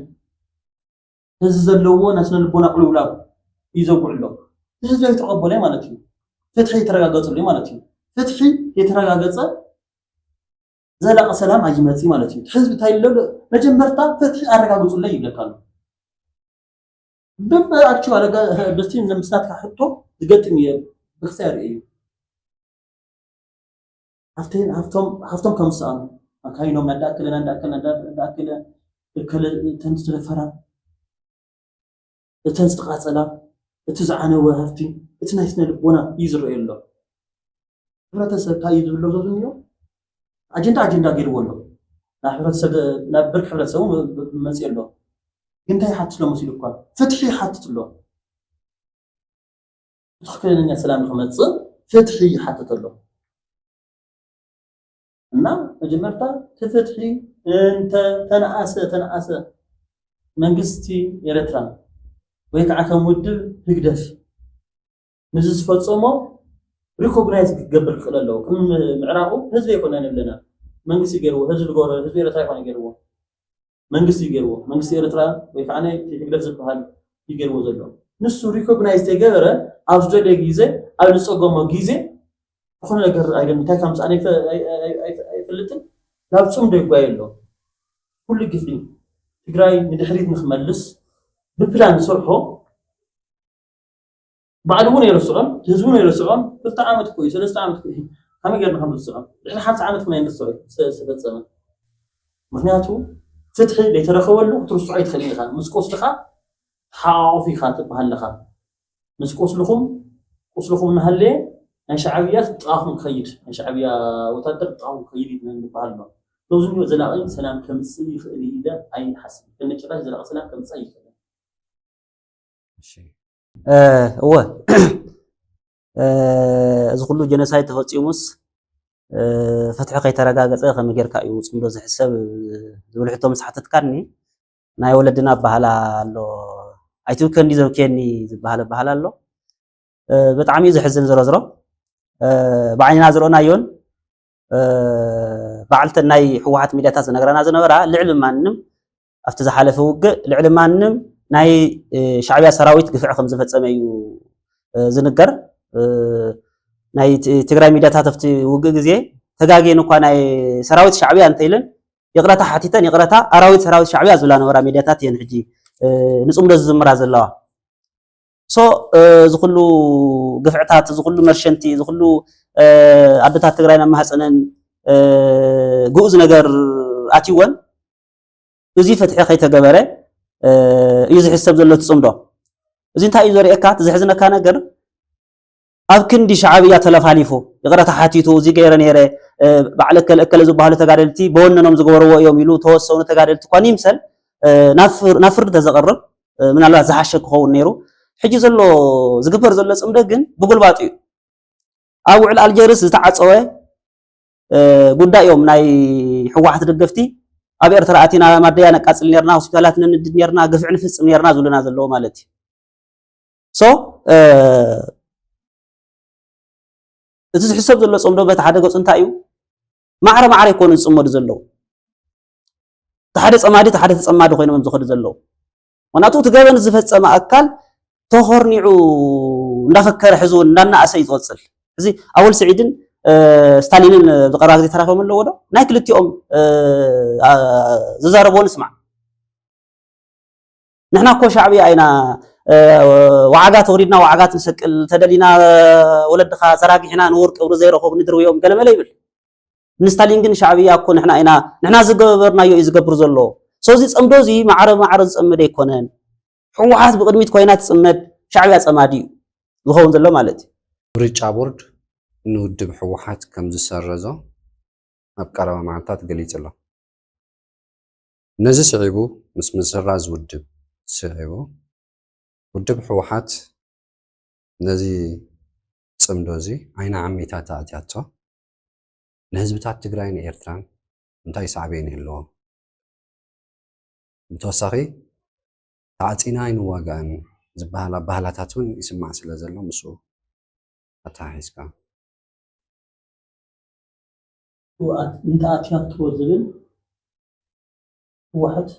ህዝቢ ዘለዎ ናይ ስነ ልቦና ቅልውላው እዩ ዘጉዕሎ ህዝቢ ኣይተቐበለ ማለት እዩ ፍትሒ የተረጋገፀሉ ማለት እዩ ፍትሒ የተረጋገፀ ዘላቐ ሰላም ኣይመፅእ ማለት እዩ ህዝቢ እንታይ ኢሎ መጀመርታ ፍትሒ ኣረጋግፁለይ ይብለካ ኣሎ ብኣክቹዋሊ በስቲ ንምስናትካ ሕቶ ዝገጥም እየ ብክሳር እዩ ሃፍቶም ከም ዝሰኣኑ መካይኖም ናዳኣከለ እተን ዝተደፈራ እተን ዝተቃፀላ እቲ ዝዓነወ ሃፍቲ እቲ ናይ ስነ ልቦና እዩ ዝረአዩ ኣሎ ሕብረተሰብ እንታይ እዩ ዝብሎ ዘብንዮ ኣጀንዳ ገይርዎ ኣሎ ናብ ብርኪ ሕብረተሰቡ መፅእ ኣሎ ግን እንታይ ይሓትት ሎ መሲሉ እኳ ፍትሒ ይሓትት ኣሎ ትኽክለኛ ሰላም ንክመፅእ ፍትሒ ይሓትት ኣሎ እና መጀመርታ ፍትሒ ተነኣሰ መንግስቲ ኤርትራ ወይ ከዓ ከም ውድብ ህግደፍ ንዚ ዝፈፀሞ ሪኮግናይዝ ክገብር ክኽእል ኣለዎ ከም ምዕራቡ ህዝቢ ኣይኮነን የብለና መንግስቲ ገይርዎ ህዝቢ ዝገበሮ ህዝቢ ኤርትራ ይኮነ ገይርዎ መንግስቲ ገይርዎ መንግስቲ ኤርትራ ወይ ከዓ ናይ ህግደፍ ዝበሃል ይገይርዎ ዘሎ ንሱ ሪኮግናይዝ ተገበረ ኣብ ዝደለየ ግዜ ኣብ ዝፀገሞ ግዜ ዝኾነ ነገር ኣይደለም እንታይ ከም ምፃእ ኣይፈልጥን ናብ ፅምዶ ይጓየ ኣሎ ኩሉ ግዜ ትግራይ ንድሕሪት ንክመልስ ብፕላን ዝሰርሖ ባዕሉ እውን የርስዖም ህዝቡ እውን የርስዖም 2 ዓመት ቆዩ 3 ዓመት ቆዩ ከመይ ጌርና ከም ዝስዖም ድሕሪ 50 ዓመት ክና ይንርስዖ ዝተፈፀመ ምክንያቱ ፍትሒ ዘይተረኸበሉ ክትርስዖ ኣይትኽእልን ኢኻ ምስ ቆስልኻ ሓቑፍ ኢኻ ትበሃል ለኻ ምስ ቆስልኹም እናሃለየ ናይ ሻዕብያ ጥቃኹም ክኸይድ ናይ ሻዕብያ ወታደር ጥቃኹም ክኸይድ ይበሃል ኣሎ ለውዝ ዘላቒ ሰላም ከምፅእ ይኽእል ኢለ ኣይሓስብን ከነጭራሽ ዘላቒ ሰላም ከምፅእ ኣይኽእልን እወ እዚ ኩሉ ጀኖሳይድ ተፈፂሙስ ፍትሒ ከይተረጋገፀ ከመይ ጌርካ እዩ ፅምዶ ዝሕሰብ ዝብል ሕቶ ምስ ሓተትካኒ ናይ ወለድና ኣባህላ ኣሎ ኣይትብከኒ ዘብክየኒ ዝበሃል ኣባህላ ኣሎ ብጣዕሚ እዩ ዘሕዝን ዝረዝሮ ብዓይንና ዝረአናዮን ባዕልተን ናይ ሕወሓት ሚድያታት ዝነገረና ዝነበራ ልዕሊ ማንም ኣብቲ ዝሓለፈ ውግእ ልዕሊ ማንም ናይ ሻዕብያ ሰራዊት ግፍዕ ከም ዝፈፀመ እዩ ዝንገር ናይ ትግራይ ሚድያታት ኣብቲ ውግእ ግዜ ተጋጊን እኳ ናይ ሰራዊት ሻዕብያ እንተይልን ይቕረታ ሓቲተን ይቕረታ ኣራዊት ሰራዊት ሻዕብያ ዝብላ ነበራ ሚድያታት እየን ሕጂ ንፅምዶ ዝዝምራ ዘለዋ እዚ ኩሉ ግፍዕታት እዚ ኩሉ መርሸንቲ እዚ ኩሉ ኣዴታት ትግራይ ናብ ማህፀነን ግኡዝ ነገር ኣትይወን እዚ ፍትሒ ከይተገበረ እዩ ዝሕሰብ ዘሎ ትፅምዶ እዚ እንታይ እዩ ዘርእየካ ትዝሕዝነካ ነገር ኣብ ክንዲ ሻዕብያ ተለፋሊፉ ይቕረታ ሓቲቱ እዚ ገይረ ነይረ ባዕለ እከለ ዝበሃሉ ተጋደልቲ በወነኖም ዝገበርዎ እዮም ኢሉ ተወሰኑ ተጋደልቲ እኳ ይምሰል ናብ ፍርዲ ተዘቐርብ ምናልባት ዝሓሸ ክኸውን ነይሩ ሕጂ ዘሎ ዝግበር ዘሎ ፅምዶ ግን ብጉልባጥ እዩ ኣብ ውዕል ኣልጀርስ ዝተዓፀወ ጉዳይ እዮም ናይ ሕወሓት ደገፍቲ ኣብ ኤርትራ ኣቲና ማደያ ነቃፅል ነርና ሆስፒታላት ነንድድ ነርና ግፍዕ ንፍፅም ነርና ዝብሉና ዘለዎ ማለት እዩ እቲ ዝሕሰብ ዘሎ ፅምዶ በቲ ሓደ ገፁ እንታይ እዩ ማዕረ ይኮኑ ዝፅመዱ ዘለዉ እቲ ሓደ ፀማዲ እቲ ሓደ ተፀማዲ ኮይኖም ዝኸዱ ዘለዉ ምክንያቱ እቲ ገበን ዝፈፀመ ኣካል ተኸርኒዑ እንዳፈከረ ሕዚ እውን እንዳናእሰ እዩ ዝወፅል እዚ ኣወል ስዒድን ستالينين بقرار زي تراكم اللي وده ناكل اليوم ززاربون اسمع نحنا كو شعبي أينا وعقات وريدنا وعقات نسكل تدلينا ولدخا سراقي حنا نورك أو زي رخو ندرو يوم قال ما ليبل نستالين جن شعبي أكون نحنا زجبرنا يزجبر زلوا سوزي أمدوزي معرض أمد يكونن حوحات بقدميت كوينات أمد شعبي أمادي وهون زلوا مالتي بريتش أبورد نودب حوحات كم زسرزا أبكار معطات قليت الله نزس عيبو مسراز ودب سعيبو ودب حوحات نزي تصمدوزي عينا عمي تاتاتو نهزبتات تقراين إيرتران انتاي صعبين هلو متوسخي تعطينا عين واقعن زبهلا بهلاتاتون يسمع سلازلو مسو أتاحيسكا انت اتيات توزبن واحد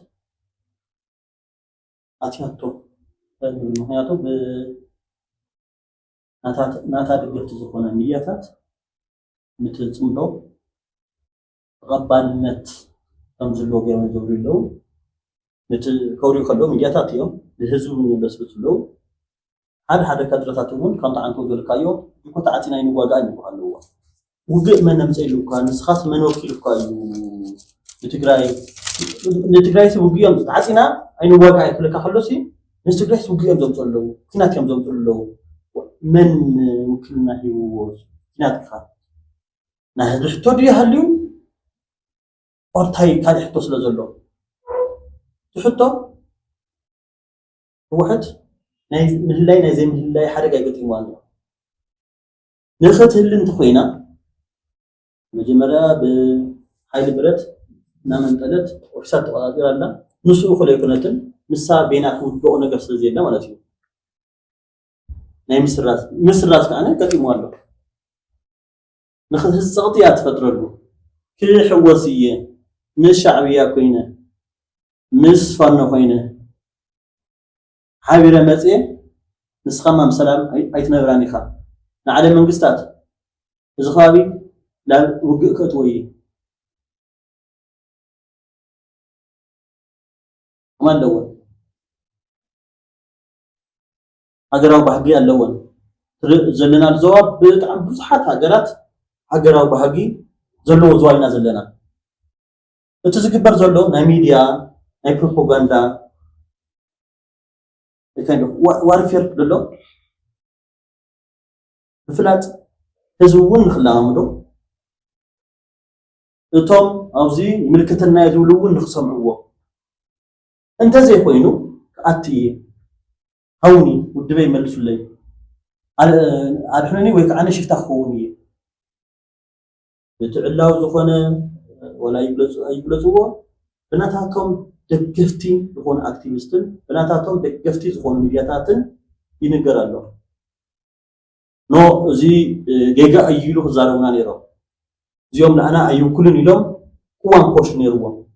اتياتو مهنياتو ب ناتا دغفت زخونه مياتات متጽምዶ ተቀባልነት ከምዝሎ ገይሮም ዝብልለው ነቲ ከውሪው ከሎም መያታት እዮም ለህዝቡ እንደስብትለው ሓደ ካድረታት እውን ከምታ አንተ ዘልካዮ እኮ ተዓቲና ይንዋጋ ይባሃለው ውግእ መነም ፀይሉካ ንስኻስ መኖክልካ እዩ ንትግራይ ውግዮም ተዓቲና አይንዋጋ ይክልካ ከሎሲ ንትግራይ ውግዮም ዘምፀለው ክናት ከም ዘምፀለው من وكلنا هو ناتخا نحن تحتوي هاليو أرتاي كان يحتوس لزلو تحطه واحد من هلاي نازي من هلاي حرقة يقطع وانا نخت هلين تخوينا مجمرة بحيل برد نامن تلت وفسات قادر الله نسوق خلي كنتن نسا بينك وبقنا قصة زينا ولا شيء ناي مصر راس كأنا كتير موالو نخذ الزغطيات فترة كل حواسية مش شعبية كوينة مش فن كوينة حبيرة مسئة نسخة مسلم أيتنا براني خا نعلم من قصات زخابي لا وقع كتوي ما ندور هاجراو بحقي اللون زلنا الزواب بتعم بصحات هاجرات هاجراو بحقي زلوا زواينا زلنا تتذكر زلوا نا ميديا نا بروباغندا kind of warfare دلو بفلات هزون نخلامدو እቶም ኣብዚ ምልክትና የዝብሉውን ንኽሰምዕዎ እንተ ዘይኮይኑ ኣትየ هوني ودبي يملسوا لي أرحمني ويكأنا شفت أخوني يتعلّاو زخونة ولا يبلزوا بناتاتهم دقفتي زخون أكتيفيستن بناتاتهم دقفتي زخون ميدياتاتن ينقرالو نو زي جيجا أيلو خزارونا نيرو زيوم لأنا أيو كل نيلوم قوان كوش نيرو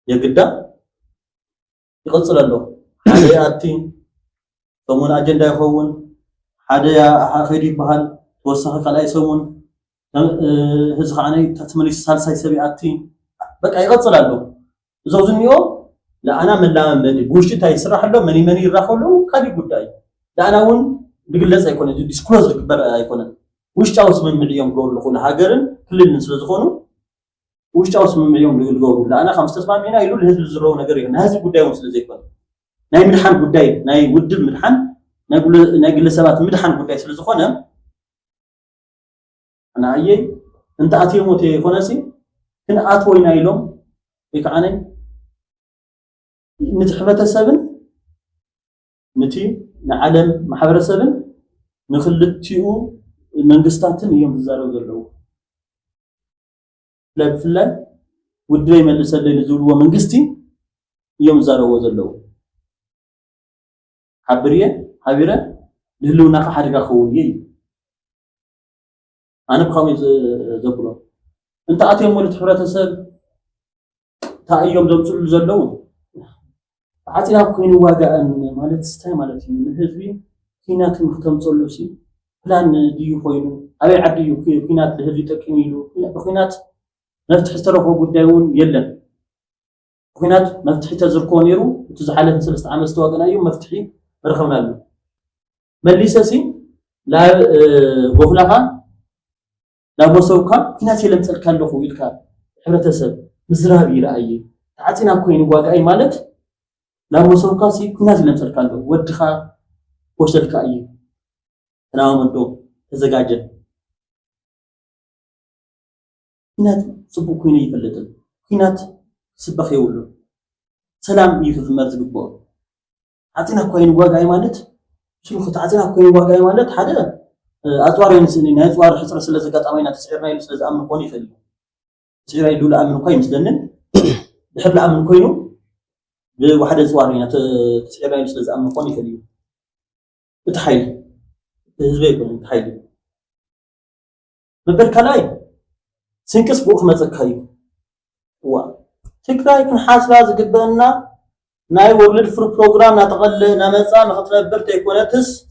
يقدّا يقصر له هذا يأتي ثمن أجندة يخون هذا خيري بحال توسخ على يسمون هزخ عني تتمني سالسة يسبي أتي بقى يقصر له زوجنيو لا أنا من لا من بوشي تاي سرح له مني يراخله كذي قداي لا أنا ون بقول يكون ديسكلوز كبر يكون وش تاوس من مليون قول لخون هاجرن كل الناس لزخونه وش تاوس من مليون بيقول لا أنا 5 مليون يقولوا لهذا الزرو نقري هذا قداي وصل زي كذا ناي مدحان قداي ناي ودب مدحان نقول سبات مدحان قداي سلزخونه أنا أيي أنت أتي موتي خناسي كن أتوينا يلوم يكعني نتحبة السبن نتي نعلم محبر السبن نخلتيو من قستاتن يوم الزارو زلو لا بفلا ودري من لسه نزولوا من قستي يوم زارو زلو حبرية لهلو ناقة حرقة خويي أنا بخامي زبرو أنت أتيم ولد حبرة السب تا يوم زمتل زلو عاتنا كوين واقعا مالت ستاي مالت من حزبي ኩናት ምክተምፀሉ ሲ ፕላን ድዩ ኮይኑ ኣበይ ዓዲ እዩ ኩናት ለህዝቢ ይጠቅም ኢሉ ኩናት መፍትሒ ዝተረኽቦ ጉዳይ እውን የለን ኩናት መፍትሒ ተዝርክቦ ነይሩ እቲ ዝሓለፈ 3 ዓመት ዝተዋገናዮ መፍትሒ ረኸብናሉ መሊሰሲ ናብ ጎፍላኻ ናብ መሰብካ ኩናት የለምፀልካ ኣለኹ ኢልካ ሕብረተሰብ ምዝራብ ይረኣይ ተዓፂና ኮይኑ ዋጋይ ማለት ናብ መሰብካ ሲ ኩናት የለምፀልካ ኣለኹ ወድኻ ወሰድካ እዩ ተናወንዶ ተዘጋጀ ኩናት ጽቡቕ ኮይኑ ይፈልጥን ኩናት ስበኽ ይውሉ ሰላም ይዝመር ዝግብኦ ተዓፂና ኮይኑ ዋጋይ ማለት شوف تعطينا كوين واقعي مالت حدا أطوار ينسني نأطوار حصر سلسلة قطعين تسعيرنا يلسلز أمن كوني فيلم تسعيرنا يدول أمن كوين مسدنن بحب أمن كوينو بواحد أطوار هنا تسعيرنا يلسلز أمن كوني فيلم بتحيل بهزبيكم بتحيل ببركلاي سنكس بوخ مزكاي هو تكراي كن حاسبة زقبنا ناي وورلد فور بروجرام نتقل نمصا نخطربر تيكونتس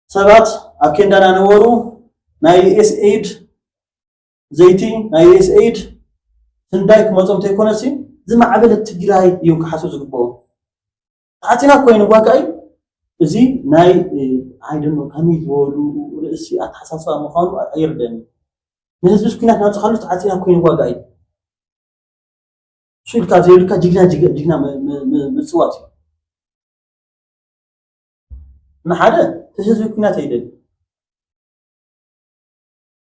سبات اكندنا نورو ناي اس 8 زيتي ناي اس 8 سندايك مصوم تيكونسي زما عبل التجراي يوك حاسو زغبو تعطينا كوين واقعي ازي ناي ايدنو كامي زولو راسي اتحساسا مخانو ايردن نهزبس كنا نتخلص تعطينا كوين واقعي شو الكازيركا جينا مصوات ما حدا تهزو كنات يدل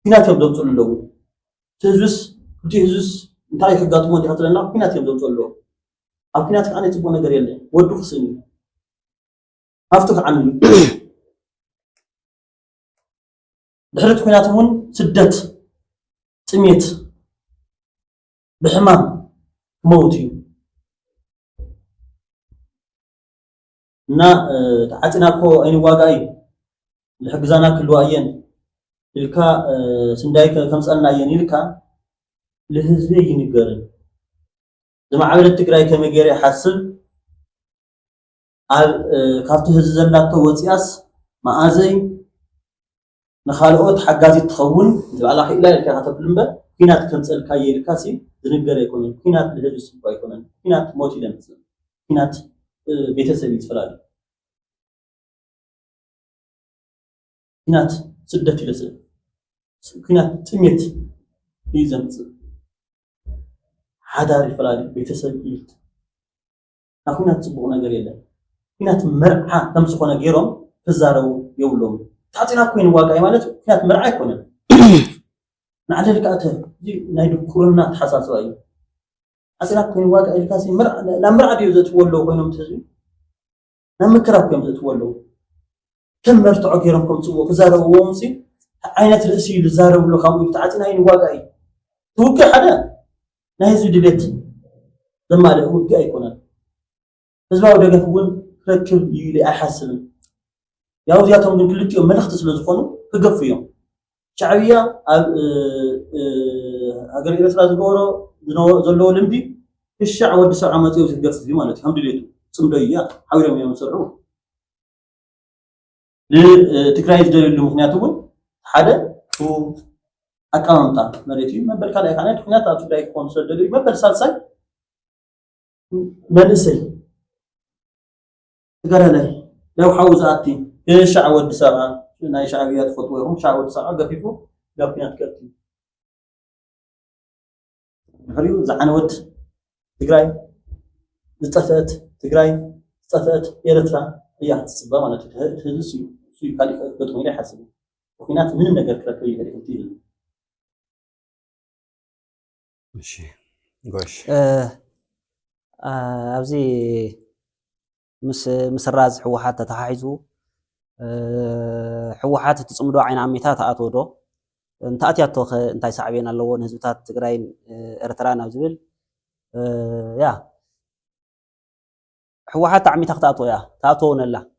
كنات يبدو له تهزوس تهزوس انتاي خغاطمو دي خطرنا كنات يبدو له اب كنات كان يتبو ነገር የለ ወዱ ፍስኒ አፍተክ عني ድሕረት ኩናትውን ስደት ጥሜት بحمام موتي نا تعطينا كو اين واقعي الحجزانا كلو اين الكا سندايك كمصلنا اين الكا لهزبي ينغرن زما عبد التግራይ ከመገሪ حاسب ال كافته هز زلاته وصياس ማአዘይ نخالقوت حجازي تخون على خيلا الكا تبلمبه كينات كمصلكا يلكاسي ዝንገር ይኮነን ኩናት ለህዝብ ስባ ይኮነን ኩናት ሞት ይለምጽ ኩናት ቤተሰብ ይስፈራል ኩናት ስደት ይለስ ኩናት ጥሜት ይዘምጽ ሓዳር ይፈራል ቤተሰብ ይት ኩናት ጽቡቕ ነገር የለን ኩናት መርዓ ከምዝኾነ ገይሮም ተዛረቡ የውሎም ታጽና ኮይን ዋጋይ ማለት ኩናት መርዓ ይኮነን نعلل كأته نايد كورنا تحساسوا أيه أصلاً كون واقع الكاسي لا مرعى بيوزت تولوا كونهم تزوي لا مكراب كونهم تولوا كم مرتعوا كيرمكم تسووا كزاروا وومسي عينة رأسي لزاروا ولا خامو تعطينا هين واقعي توقع حدا نهزو دبيت لما له وقع يكون فزما ودا قفون ركب يلي أحسن يا وزياتهم من كل يوم ما نختص لزخونو كقف يوم شعبية أقول إذا سلاز قورو زلوا لمدي الشعب ودي سرعة ما تيجي تقص في مالتي الحمد لله صمدية حاولوا يوم يسرعوا لتكرايز دليل المخنياتون حدا هو أكامتا مريتي ما بالكلا كانت مخنياتها تلاقي كونسل دليل ما بالسالسة ما نسي قال لي لو حوزاتي الشعب ودي سرعة ناي شعبيات خطوهم شعب ساعه قفيفو قافيات كرتي هريو زعنوت تግራይ زطفت تግራይ زطفت ኤርትራ ያ ጽባ ማለት ህዝብ ሱ ካሊፍ በጥሞ ላይ ሐሰብ ወኪናት ምንም ነገር ከረከብ ይሄድልቲ እሺ ጎሽ ኣብዚ مسراز حوحات تتحيزو حوحات تصمدو عين عميتات أتودو انت أتياتو انتاي صعبين اللو نهزبتات تقراين ارتران أو زبل يا حوحات عميتات تأتو يا تأتو نلا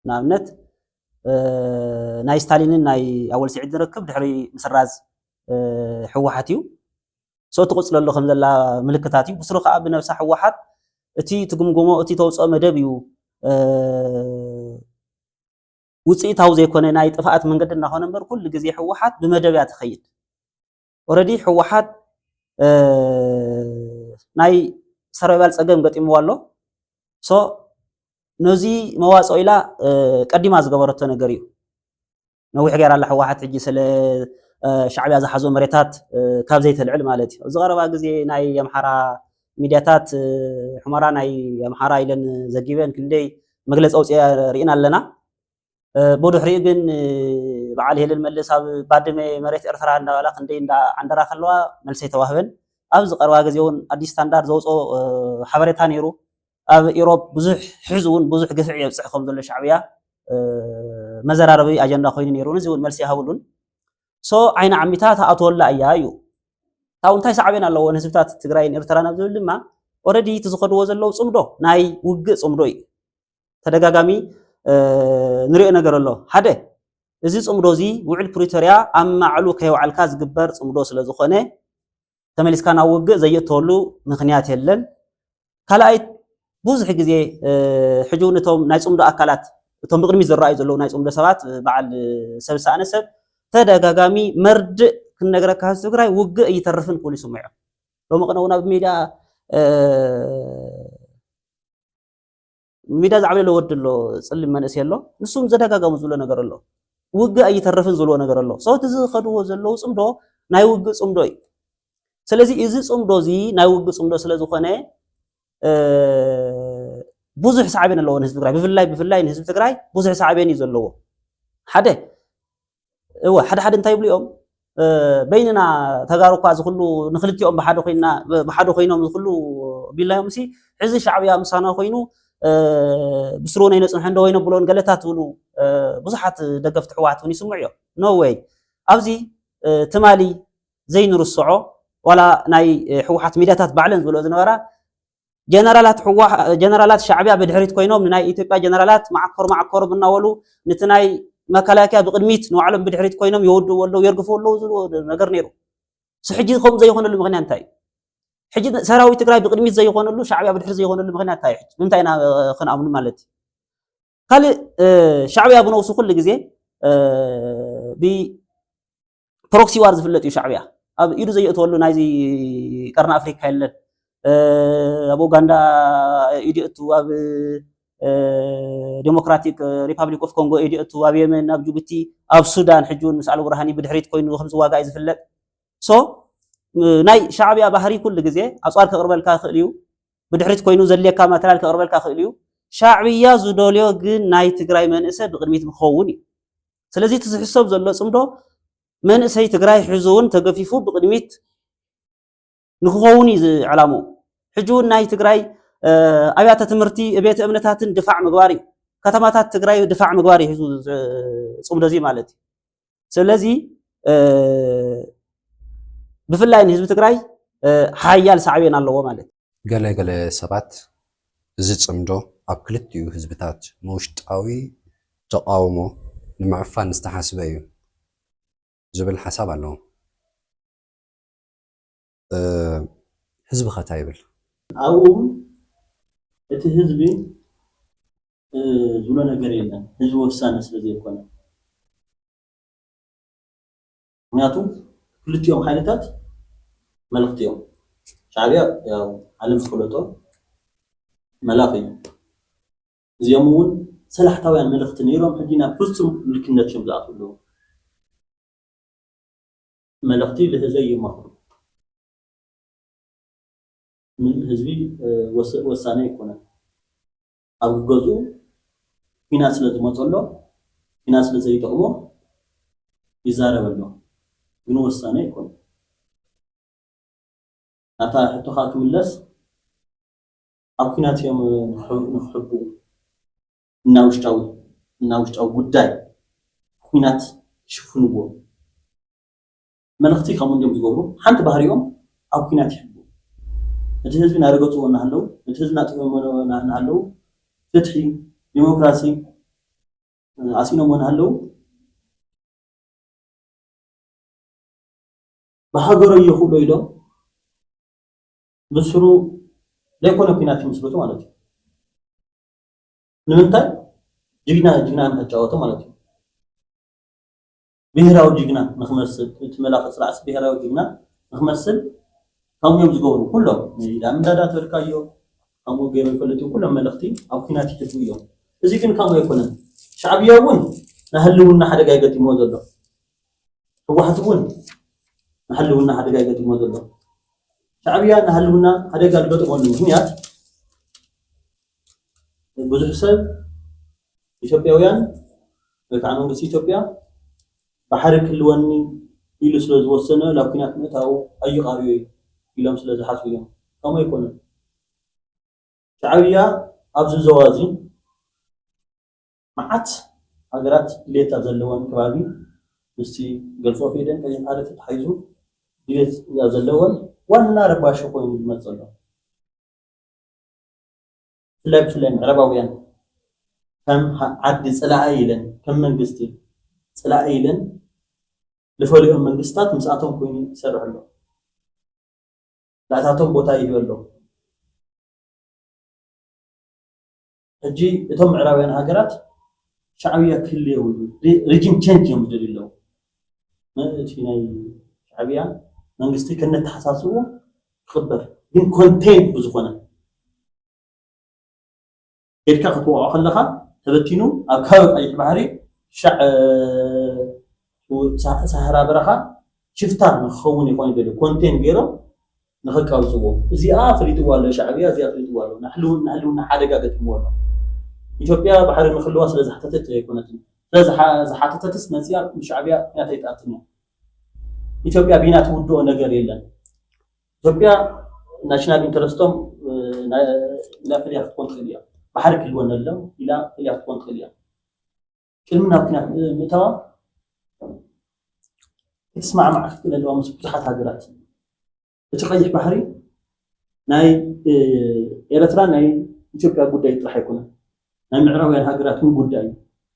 نامنت ناي ستالين ناي أول سعيد نركب دحري مسراز حوحاتيو صوت قصل اللو خمز الله ملكتاتيو بسرو خاب نفسه حوحات اتي تقوم قومو اتي توصو مدبيو ውፅኢታዊ ዘይኮነ ናይ ጥፍኣት መንገዲ እናኾነ እምበር ኩሉ ግዜ ሕወሓት ብመደብያ ትኸይድ ኦልሬዲ ሕወሓት ናይ ሰርቫይቫል ፀገም ገጢምዎ ኣሎ ሶ ነዚ መዋፅኦ ኢላ ቀዲማ ዝገበረቶ ነገር እዩ ነዊሕ ገይራላ ሕወሓት ሕጂ ስለ ሻዕብያ ዝሓዞ መሬታት ካብ ዘይተልዕል ማለት እዩ እዚ ቀረባ ግዜ ናይ ኣምሓራ ሚድያታት ሕመራ ናይ ኣምሓራ ኢለን ዘጊበን ክንደይ መግለፂ ኣውፅአ ርኢና ኣለና ብድሕሪኡ ግን በዓል ሄለን መልስ ኣብ ባድመ መሬት ኤርትራ እንዳበላ ክንደይ ዓንደራ ከለዋ መልሲ ተዋህበን ኣብዚ ቀረባ ግዜ እውን ኣዲስ ስታንዳርድ ዘውፅኦ ሓበሬታ ነይሩ ኣብ ኢሮብ ብዙሕ ሕዚ እውን ብዙሕ ግፍዕ የብፅሕ ከም ዘሎ ሻዕብያ መዘራረቢ ኣጀንዳ ኮይኑ ነይሩ እዚ እውን መልሲ ይሃብሉን ሶ ዓይና ዓሚታ ተኣትወላ እያ እዩ ታው እንታይ ሳዕቤን ኣለዎ ንህዝብታት ትግራይን ኤርትራን ኣብ ዝብል ድማ ኦልሬዲ እቲ ዝኸድዎ ዘለው ፅምዶ ናይ ውግእ ፅምዶ እዩ ተደጋጋሚ ንሪኦ ነገር ኣሎ ሓደ እዚ ፅምዶ እዚ ውዕል ፕሪቶርያ ኣብ ማዕሉ ከይውዓልካ ዝግበር ፅምዶ ስለ ዝኾነ ተመሊስካ ናብ ውግእ ዘየተወሉ ምክንያት የለን ካልኣይ ብዙሕ ግዜ ሕጂ ነቶም ናይ ፅምዶ ኣካላት እቶም ብቅድሚት ዝረኣዩ ዘለው ናይ ፅምዶ ሰባት በዓል ሰብ ዝሰኣነ ሰብ ተደጋጋሚ መርድእ ክነገረካ ህዝቢ ትግራይ ውግእ ኣይተርፍን ክብሉ ይስምዑ ሎሚ ቅነ እውን ኣብ ሚድያ ዝዓበየ ወዲ ኣሎ ፅልም መንእሰይ ኣሎ ንሱም ዘደጋገሙ ዝብሎ ነገር ኣሎ ውግእ ኣይተርፍን ዝብሎ ነገር ኣሎ ሰውቲ ዝኸድዎ ዘለው ፅምዶ ናይ ውግእ ፅምዶ እዩ ስለዚ እዚ ፅምዶ እዚ ናይ ውግእ ፅምዶ ስለ ዝኾነ ብዙሕ ሳዕቤን ኣለዎ ንህዝቢ ትግራይ ብፍላይ ንህዝቢ ትግራይ ብዙሕ ሳዕቤን እዩ ዘለዎ ሓደ ሓደ እንታይ ይብሉ እዮም በይንና ተጋሩ እኳ ዝኩሉ ንክልቲኦም ብሓደ ኮይኖም ዝኩሉ ቢላዮም ሲ ሕዚ ሻዕብያ ምሳና ኮይኑ ብስሩ ናይ ነፅንሕ እንደ ወይ ነብሎን ገለታት ዝብሉ ብዙሓት ደገፍቲ ሕወሓት እውን ይስምዑ እዮም ኖ ዌይ ኣብዚ ትማሊ ዘይንርስዖ ዋላ ናይ ሕወሓት ሚድያታት ባዕለን ዝብሎ ዝነበራ ጀነራላት ሻዕብያ ብድሕሪት ኮይኖም ናይ ኢትዮጵያ ጀነራላት ማዕከሩ ብናወሉ ነቲ ናይ መከላከያ ብቅድሚት ንባዕሎም ብድሕሪት ኮይኖም የወድእዎ ኣለው የርግፍዎ ኣለው ዝብሎ ነገር ነይሩ ሕጂ ከምኡ ዘይኮነሉ ምክንያት እንታይ ሕጂ ሰራዊት ትግራይ ብቅድሚት ዘይኮነሉ ሻዕብያ ብድሕሪት ዘይኮነሉ ምክንያት እንታይ ሕጂ ንምንታይ ኢና ክንኣምኑ ማለት እዩ ካልእ ሻዕብያ ብነብሱ ኩሉ ግዜ ብፕሮክሲ ዋር ዝፍለጥ እዩ ሻዕብያ ኣብ ኢዱ ዘየእትወሉ ናይዚ ቀርኒ ኣፍሪካ የለን ኣብ ኡጋንዳ ኢዱ እቱ ኣብ ዲሞክራቲክ ሪፐብሊክ ኦፍ ኮንጎ ኢዱ እቱ ኣብ የመን ኣብ ጅቡቲ ኣብ ሱዳን ሕጂ ምስ ኣል ብርሃኒ ብድሕሪት ኮይኑ ከም ዝዋጋእ ዝፍለጥ ሶ ናይ ሻዕብያ ባህሪ ኩሉ ግዜ ኣፅዋር ከቅርበልካ ይኽእል እዩ ብድሕሪት ኮይኑ ዘድልየካ ማተርያል ከቅርበልካ ይኽእል እዩ ሻዕብያ ዝደልዮ ግን ናይ ትግራይ መንእሰይ ብቅድሚት ክኸውን እዩ ስለዚ እቲ ዝሕሰብ ዘሎ ፅምዶ መንእሰይ ትግራይ ሕዚ እውን ተገፊፉ ብቅድሚት ንክኸውን እዩ ዕላሙ ሕጂ እውን ናይ ትግራይ ኣብያተ ትምህርቲ ቤተ እምነታትን ድፋዕ ምግባር እዩ ከተማታት ትግራይ ድፋዕ ምግባር እዩ ፅምዶ እዚ ማለት እዩ ስለዚ ብፍላይ ንህዝቢ ትግራይ ሓያል ሳዕቤን ኣለዎ ማለት እዩ ገለገለ ሰባት እዚ ፅምዶ ኣብ ክልቲኡ ህዝብታት ንውሽጣዊ ተቃውሞ ንምዕፋን ዝተሓስበ እዩ ዝብል ሓሳብ ኣለዎ ህዝቢ ኸታ ይብል ኣብኡ እቲ ህዝቢ ዝብሎ ነገር የለን ህዝቢ ወሳነ ስለ ዘይኮነ ምክንያቱ ክልቲኦም ሓይልታት መልእኽቲ እዮም ሻዕብያ ያው ዓለም ዝፍለጦ መላኽ እዩ እዚኦም እውን ሰላሕታውያን መልእኽቲ ነይሮም ሕጂ ናብ ፍፁም ምልክነት እዮም ዝኣትዉ ኣለዉ መልእኽቲ ንህዝቢ ይመኽሩ ህዝቢ ወሳነ ይኮነን ኣብ ገዝኡ ኩናት ስለ ዝመፀሎ ኩናት ስለ ዘይጠቕሞ ይዛረብ ኣሎ ግን ወሳነ ይኮነን ናታ ሕቶኻ ክምለስ ኣብ ኩናት እዮም ንክሕቡ እና ውሽጣዊ ጉዳይ ኩናት ይሽፍንዎ መልእኽቲ ከምኡ እንዲኦም ዝገብሩ ሓንቲ ባህሪኦም ኣብ ኩናት ይሕቡ እቲ ህዝቢ እናረገፅዎ እናሃለው እቲ ህዝቢ እናጥቅሞ እናሃለው ፍትሒ ዲሞክራሲ ኣሲኖሞ እናሃለው ብሃገሮ ይኽእሉ ኢሎም ብስሩ ዘይኮነ ኩናት ይምስረቱ ማለት እዩ ንምንታይ ጅግና ንክጫወቱ ማለት እዩ ብሄራዊ ጅግና ንክመስል እቲ መላኽ ስርዓት ብሄራዊ ጅግና ንክመስል ከምኦም ዝገብሩ ኩሎም ሜዳ ምዳዳ ተልካዮ ከምኡ ገይሮም ይፈልጡ ኩሎም መልእኽቲ ኣብ ኩናት ይሕቡ እዮም እዚ ግን ከምኡ ኣይኮነን ሻዕብያ እውን ናህልውና ሓደጋ ይገጥምዎ ዘሎ ህወሓት እውን ናህልውና ሓደጋ ይገጥምዎ ዘሎ ሻዕብያ ናህልውና ሓደጋ ዝገጥመሉ ምክንያት ብዙሕ ሰብ ኢትዮጵያውያን ወይ ከዓ መንግስቲ ኢትዮጵያ ባሕሪ ክልወኒ ኢሉ ስለ ዝወሰነ ናብ ኩናት ምእታው ኣይቐርዩ ኢሎም ስለ ዝሓስቡ እዮም ከምኡ ኣይኮነን ሻዕብያ ኣብዚ ዞባ እዚ መዓት ሃገራት ድሌት ኣብ ዘለወን ከባቢ ምስቲ ገልፆ ፌደን ቀይሕ ሓደ ተታሒዙ ድሌት ኣብ ዘለወን ዋና ረባሽ ኮይኑ ዝመፅእ ኣሎ ብፍላይ ምዕራባውያን ከም ዓዲ ፅላእ ኢለን ከም መንግስቲ ፅላእ ኢለን ዝፈልዮም መንግስታት ምስኣቶም ኮይኑ ይሰርሕ ኣሎ ላእታቶም ቦታ ይህብ ኣሎ ሕጂ እቶም ምዕራባውያን ሃገራት ሻዕብያ ክህሉ የብሉ ሪጅም ቼንጅ እዮም ዝደልዩ ኣለዉ እቲ ናይ ሻዕብያ መንግስቲ ከነተሓሳስቡ ክኽበር ግን ኮንቴን ብዝኾነ ጌድካ ክትወቅዖ ከለካ ተበቲኑ ኣብ ከባቢ ቀይሕ ባሕሪ ሳሕራ በረኻ ሽፍታ ንክኸውን ይኮን ይደልዩ ኮንቴን ገይሮም ንኽቃውፅዎ እዚኣ ፍሊጥዋ ኣሎ ሻዕብያ እዚኣ ፍሊጥዋ ኣሎ ናህልውና ሓደጋ ገጥምዎ ኣሎ ኢትዮጵያ ባሕሪ ንክልዋ ስለ ዝሓተተት ኣይኮነትን ስለ ዝሓተተትስ መፅያ ሻዕብያ ኩናት ኣይተኣትን እያ ኢትዮጵያ ቢና ትውድኦ ነገር የለን ኢትዮጵያ ናሽናል ኢንተረስቶም ኢላ ፍልያ ክትኮን ትኽእል እያ ባሕሪ ክልወን ኣሎ ኢላ ፍልያ ክትኮን ትኽእል እያ ቅድሚ ናብ ኩናት ምእታዋ ክትስማዕማዕ ክትክእል ኣለዋ ምስ ብዙሓት ሃገራት እቲ ቀይሕ ባሕሪ ናይ ኤርትራ ናይ ኢትዮጵያ ጉዳይ ጥራሕ ኣይኮነን ናይ ምዕራባውያን ሃገራት እውን ጉዳይ እዩ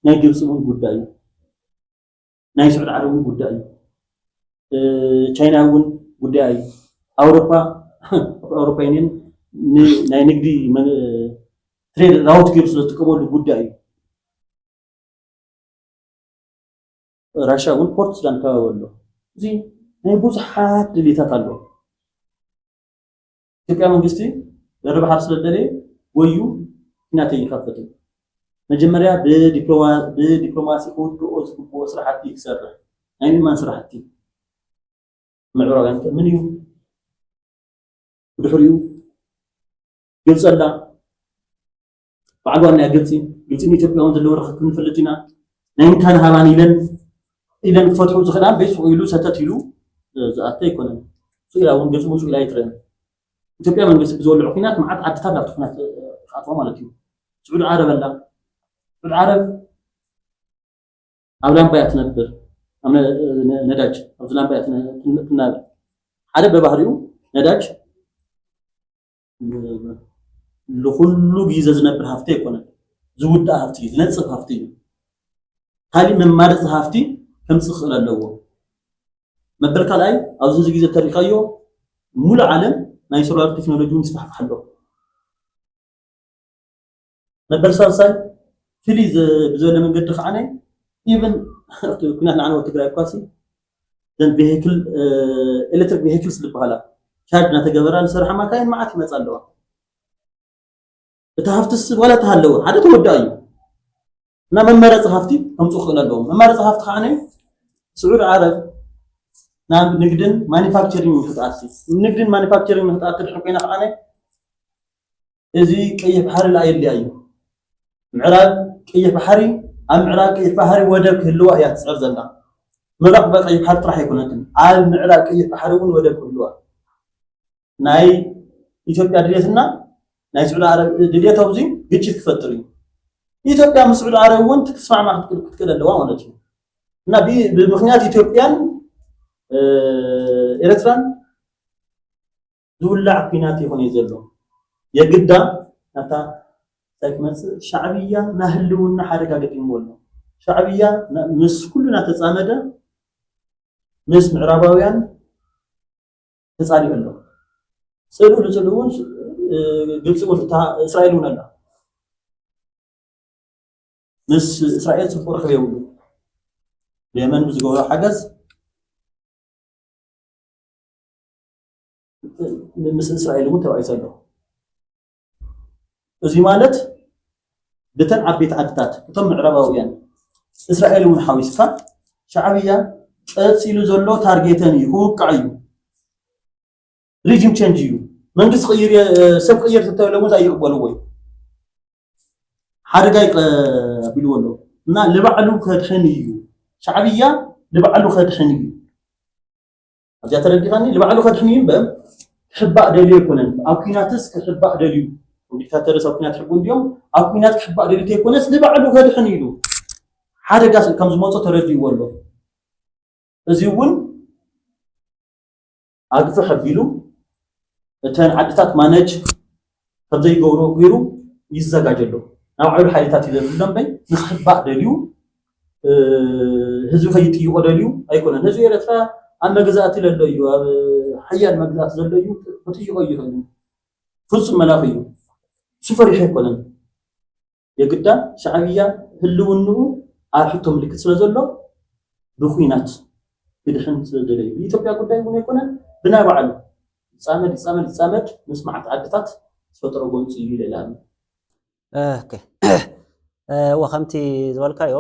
ናይ ግብፂ እውን ጉዳይ እዩ ናይ ስዑድ ዓረብ እውን ጉዳይ እዩ ቻይና እውን ጉዳይ እዩ ኣውሮፓ ዩኒየን ናይ ንግዲ ትሬድ ራውት ገይሩ ስለ ዝጥቀመሉ ጉዳይ እዩ ራሽያ እውን ፖርት ሱዳን ከባቢ ኣሎ እዚ ናይ ብዙሓት ድሌታት ኣሎ ኢትዮጵያ መንግስቲ ለርባሓር ስለደለየ ወዩ ኩናት ኣይከፍትን መጀመርያ ብዲፕሎማሲ ክውድኦ ዝግብኦ ስራሕቲ ክሰርሕ ናይ ንማን ስራሕቲ ምዕራባውያን ምን እዩ ብድሕሪኡ ግብፂ ኣላ ባዕሉ ዋና ግብፅን ኢትዮጵያውን ዘለዎ ርክብ ንፈልጥ ኢና ናይ እንታን ሃባን ኢለን ክፈትሑ ዝኽእላ ቤት ኢሉ ሰተት ኢሉ ዝኣተ ኣይኮነን ስኢላ እውን ገፅሙ ስኢላ ኣይትረአን ኢትዮጵያ መንግስቲ ብዝበልዑ ኩናት መዓት ዓድታት ናብቲ ኩናት ክኣትዋ ማለት እዩ ስዑድ ዓረብ ኣላ ስዑድ ዓረብ ኣብ ላምባያ ትነብር ነዳጅ ኣብዚ ላምባያ ትናብር ሓደ በባህሪኡ ነዳጅ لكل جيزة زنبر هفتي يكون زود هفتي زنصف هفتي هالي من مارس هفتي كم سخر اللو مبرك على أوزن جيزة تاريخيو مول عالم ما يسرع التكنولوجيا مسفح حلو مبرك صار فيليز بزول من قد خانة even كنا نعنو تقرأ كاسي then vehicle electric vehicles اللي بحاله شارج نتجبران صراحة ما كان معك مثلا تهفتس ولا تهلو هذا تودايو نا ممرص هفتي كم تخل لهم ممرص هفت خانه سعود عرب نام نقدن مانيفاكتشرينج متأسس نقدن مانيفاكتشرينج متأكد حقنا خانه ازي كيف بحر لا يليايو معراب كيف بحري ام معراب كيف بحري ودك هلوا يا تصعر زنا مراق بقى كيف بحر راح يكون انت عال معراب كيف بحري ودك هلوا ناي ኢትዮጵያ ድሌትና ናይ ስዑድ ዓረብ ድሌት አውዚ ግጭት ትፈጥሩ ኢትዮጵያ መስዑድ ዓረብ ወን ትስማዕማ ክትከለለዋ ማለት ነው እና ብምክንያት ኢትዮጵያን ኤርትራን ዝውላዕ ኩናት ይሆን ይዘሎ የግዳ ናታ ታክመስ ሻዕብያ ናህልውና ሓደጋ ገጥሞሎ ሻዕብያ ምስ ኩሉና ተጻመደ ምስ ምዕራባውያን ተጻሊበሎ ጽሉውን ግብጽ ወልታ እስራኤል ሆነላ ምስ እስራኤል ጽቡቕ ረኽቢ የብሉ የመን ብዝገብሮ ሓገዝ ምስ እስራኤል እውን ተባሂሱ ኣሎ እዚ ማለት ብተን ዓበይቲ ዓድታት እቶም ምዕራባውያን እስራኤል እውን ሓዊስካ ሻዕብያ ቀፂሉ ዘሎ ታርጌተን እዩ ክውቃዕ እዩ ሪጅም ቼንጅ እዩ መንግስቲ ቅይር ሰብ ቅይር ተተብለውን ኣይቅበሉ ወይ ሓደጋ ይቀቢልዎ ኣሎ እና ልባዕሉ ከድሕን እዩ ሻዕብያ ልባዕሉ ከድሕን እዩ ኣብዚኣ ተረዲኻኒ ልባዕሉ ከድሕን እዩ እምበር ክሕባእ ደልዩ ኣይኮነን ኣብ ኩናትስ ክሕባእ ደልዩ ዲክታተርስ ኣብ ኩናት ሕጉ እንዲኦም ኣብ ኩናት ክሕባእ ደልዩ እንተይኮነስ ልባዕሉ ከድሕን ኢሉ ሓደጋ ከም ዝመፆ ተረዲእዎ ኣሎ እዚ እውን ኣግፊ ሓቢሉ እተን ዓድታት ማነጅ ከም ዘይገብሮ ገይሩ ይዘጋጅ ኣሎ ናብ ባዕሉ ሓይልታት እዩ ዘፍሉ እምበይ ንክሕባእ ደልዩ ህዝቢ ከይጥይቆ ደልዩ ኣይኮነን ህዝቢ ኤርትራ ኣብ መግዛእቲ ዘሎ እዩ ኣብ ሓያል መግዛእቲ ዘሎ እዩ ክጥይቆ ይኽእል ፍፁም መላኽ እዩ እሱ ፈሪሑ ኣይኮነን የግዳ ሻዕብያ ህልውንኡ ኣብ ሕቶ ምልክት ስለ ዘሎ ብኩናት ክድሕን ስለደለዩ ኢትዮጵያ ጉዳይ እውን ኣይኮነን ብናይ ባዕሉ ይፃመድ ምስ መዓት ዓድታት ዝፈጥሮ ጎንፂ እዩ ኢለ ወኸምቲ ዝበልካዮ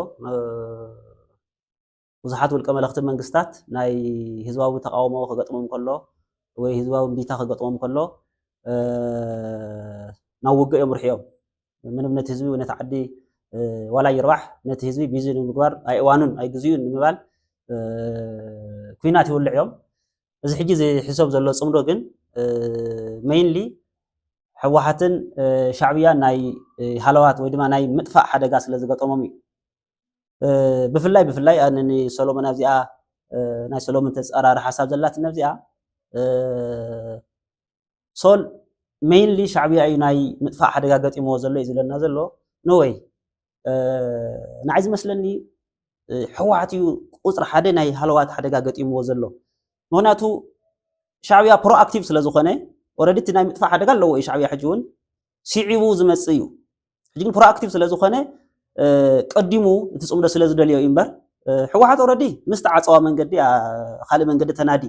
ብዙሓት ውልቀ መለኽቲ መንግስታት ናይ ህዝባዊ ተቃውሞ ክገጥሞም ከሎ ወይ ህዝባዊ እምቢታ ክገጥሞም ከሎ ናብ ውግእ እዮም ርሕዮም ምንም ነቲ ህዝቢ ነቲ ዓዲ ዋላ ይርባሕ ነቲ ህዝቢ ቢዚ ንምግባር ኣይ እዋኑን ኣይ ግዝዩን ንምባል ኩናት ይውልዕ እዮም እዚ ሕጂ ዝሕሰብ ዘሎ ፅምዶ ግን ሜይንሊ ሕወሓትን ሻዕብያ ናይ ሃለዋት ወይ ድማ ናይ ምጥፋእ ሓደጋ ስለ ዝገጠሞም እዩ ብፍላይ ኣነኒ ሰሎሞን ኣብዚኣ ናይ ሰሎሞን ተፃራሪ ሓሳብ ዘላት ነብዚኣ ሶል ሜይንሊ ሻዕብያ እዩ ናይ ምጥፋእ ሓደጋ ገጢምዎ ዘሎ እዩ ዝብለና ዘሎ ንወይ ንዓይ ዝመስለኒ ሕወሓት እዩ ቁፅሪ ሓደ ናይ ሃለዋት ሓደጋ ገጢምዎ ዘሎ ምክንያቱ ሻዕብያ ፕሮኣክቲቭ ስለ ዝኾነ ኦልሬዲ እቲ ናይ ምጥፋእ ሓደጋ ኣለዎ እዩ ሻዕብያ ሕጂ እውን ሲዒቡ ዝመፅእ እዩ ሕጂ ግን ፕሮኣክቲቭ ስለ ዝኾነ ቀዲሙ እቲ ፅምዶ ስለ ዝደልዮ እዩ እምበር ሕወሓት ኦልሬዲ ምስ ተዓፀዋ መንገዲ ካልእ መንገዲ ተናዲ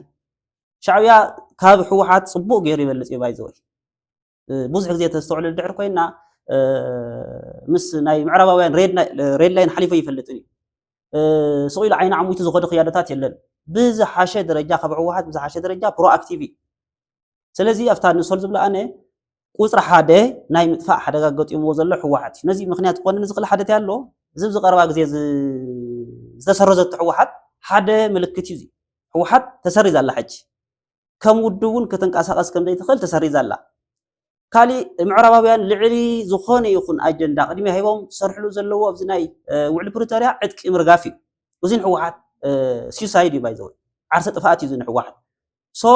ሻዕብያ ካብ ሕወሓት ፅቡቅ ገይሩ ይበልፅ እዩ ባይዘወይ ብዙሕ ግዜ ተስተውዕሉ ድሕሪ ኮይና ምስ ናይ ምዕራባውያን ሬድ ላይን ሓሊፈ ይፈልጥን እዩ ስቂሉ ዓይኒ ዓሙይቱ ዝኸዱ ክያዶታት የለን ብዝሓሸ ደረጃ ካብ ሕወሓት ብዝሓሸ ደረጃ ፕሮኣክቲቭ እዩ ስለዚ ኣብታ ንሶል ዝብላ ኣነ ቁፅሪ ሓደ ናይ ምጥፋእ ሓደጋ ገጢምዎ ዘሎ ሕወሓት እዩ ነዚ ምክንያት ክኾነ ዝኽእል ሓደ ኣሎ እዚ ዝቐረባ ግዜ ዝተሰረዘቱ ሕወሓት ሓደ ምልክት እዩ ሕወሓት ተሰሪዛ ኣላ ሕጂ ከም ውድብ እውን ክትንቀሳቀስ ከም ዘይትኽእል ተሰሪዛ ኣላ ካሊእ ምዕራባውያን ልዕሊ ዝኾነ ይኹን ኣጀንዳ ቅድሚ ሂቦም ዝሰርሕሉ ዘለዎ ኣብዚ ናይ ውዕሊ ፕሪቶርያ ዕጥቂ ምርጋፍ እዩ እዚ ንሕወሓት ሲሳይድ እዩ ባይዘወይ ዓርሰ ጥፍኣት እዩ እዚ ንሕወሓት ሶ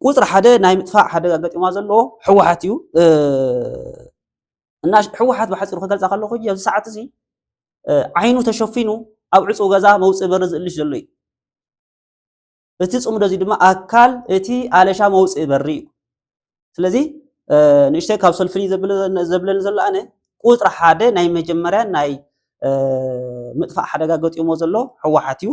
ቁፅሪ ሓደ ናይ ምጥፋእ ሓደጋ ገጢማ ዘለዎ ሕወሓት እዩ እና ሕወሓት ብሓፂሩ ክገልፃ ከለኹ ኣብዚ ሰዓት እዚ ዓይኑ ተሸፊኑ ኣብ ዕፁ ገዛ መውፅእ በሪ ዝእልሽ ዘሎ እዩ እቲ ፅምዶ እዚ ድማ ኣካል እቲ ኣለሻ መውፅእ በሪ እዩ ስለዚ ንእሽተይ ካብ ሰልፍኒ ዘብለኒ ዘሎ ኣነ ቁፅሪ ሓደ ናይ መጀመርያ ናይ ምጥፋእ ሓደጋ ገጢሞ ዘሎ ሕወሓት እዩ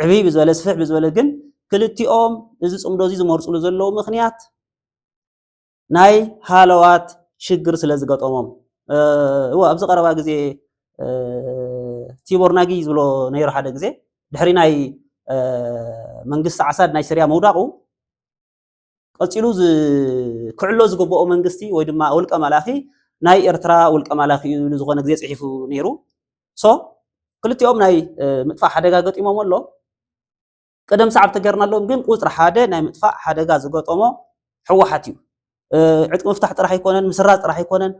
ዕብይ ብዝበለ ስፍሕ ብዝበለ ግን ክልቲኦም እዚ ፅምዶ እዚ ዝመርፅሉ ዘለዉ ምክንያት ናይ ሃለዋት ሽግር ስለ ዝገጠሞም ኣብዚ ቀረባ ግዜ ቲቦር ናጊ ዝብሎ ነይሩ ሓደ ግዜ ድሕሪ ናይ መንግስቲ ዓሳድ ናይ ስርያ መውዳቑ ቀፂሉ ክዕሎ ዝግብኦ መንግስቲ ወይ ድማ ውልቀ መላኺ ናይ ኤርትራ ውልቀ መላኺ እዩ ዝኾነ ግዜ ፅሒፉ ነይሩ ሶ ክልቲኦም ናይ ምጥፋእ ሓደጋ ገጢሞም ኣሎ ቀደም ሰዓብ ተገርናሎም ግን ቁፅሪ ሓደ ናይ ምጥፋእ ሓደጋ ዝገጠሞ ሕወሓት እዩ ዕጥቂ ምፍታሕ ጥራሕ ኣይኮነን ምስራዝ ጥራሕ ኣይኮነን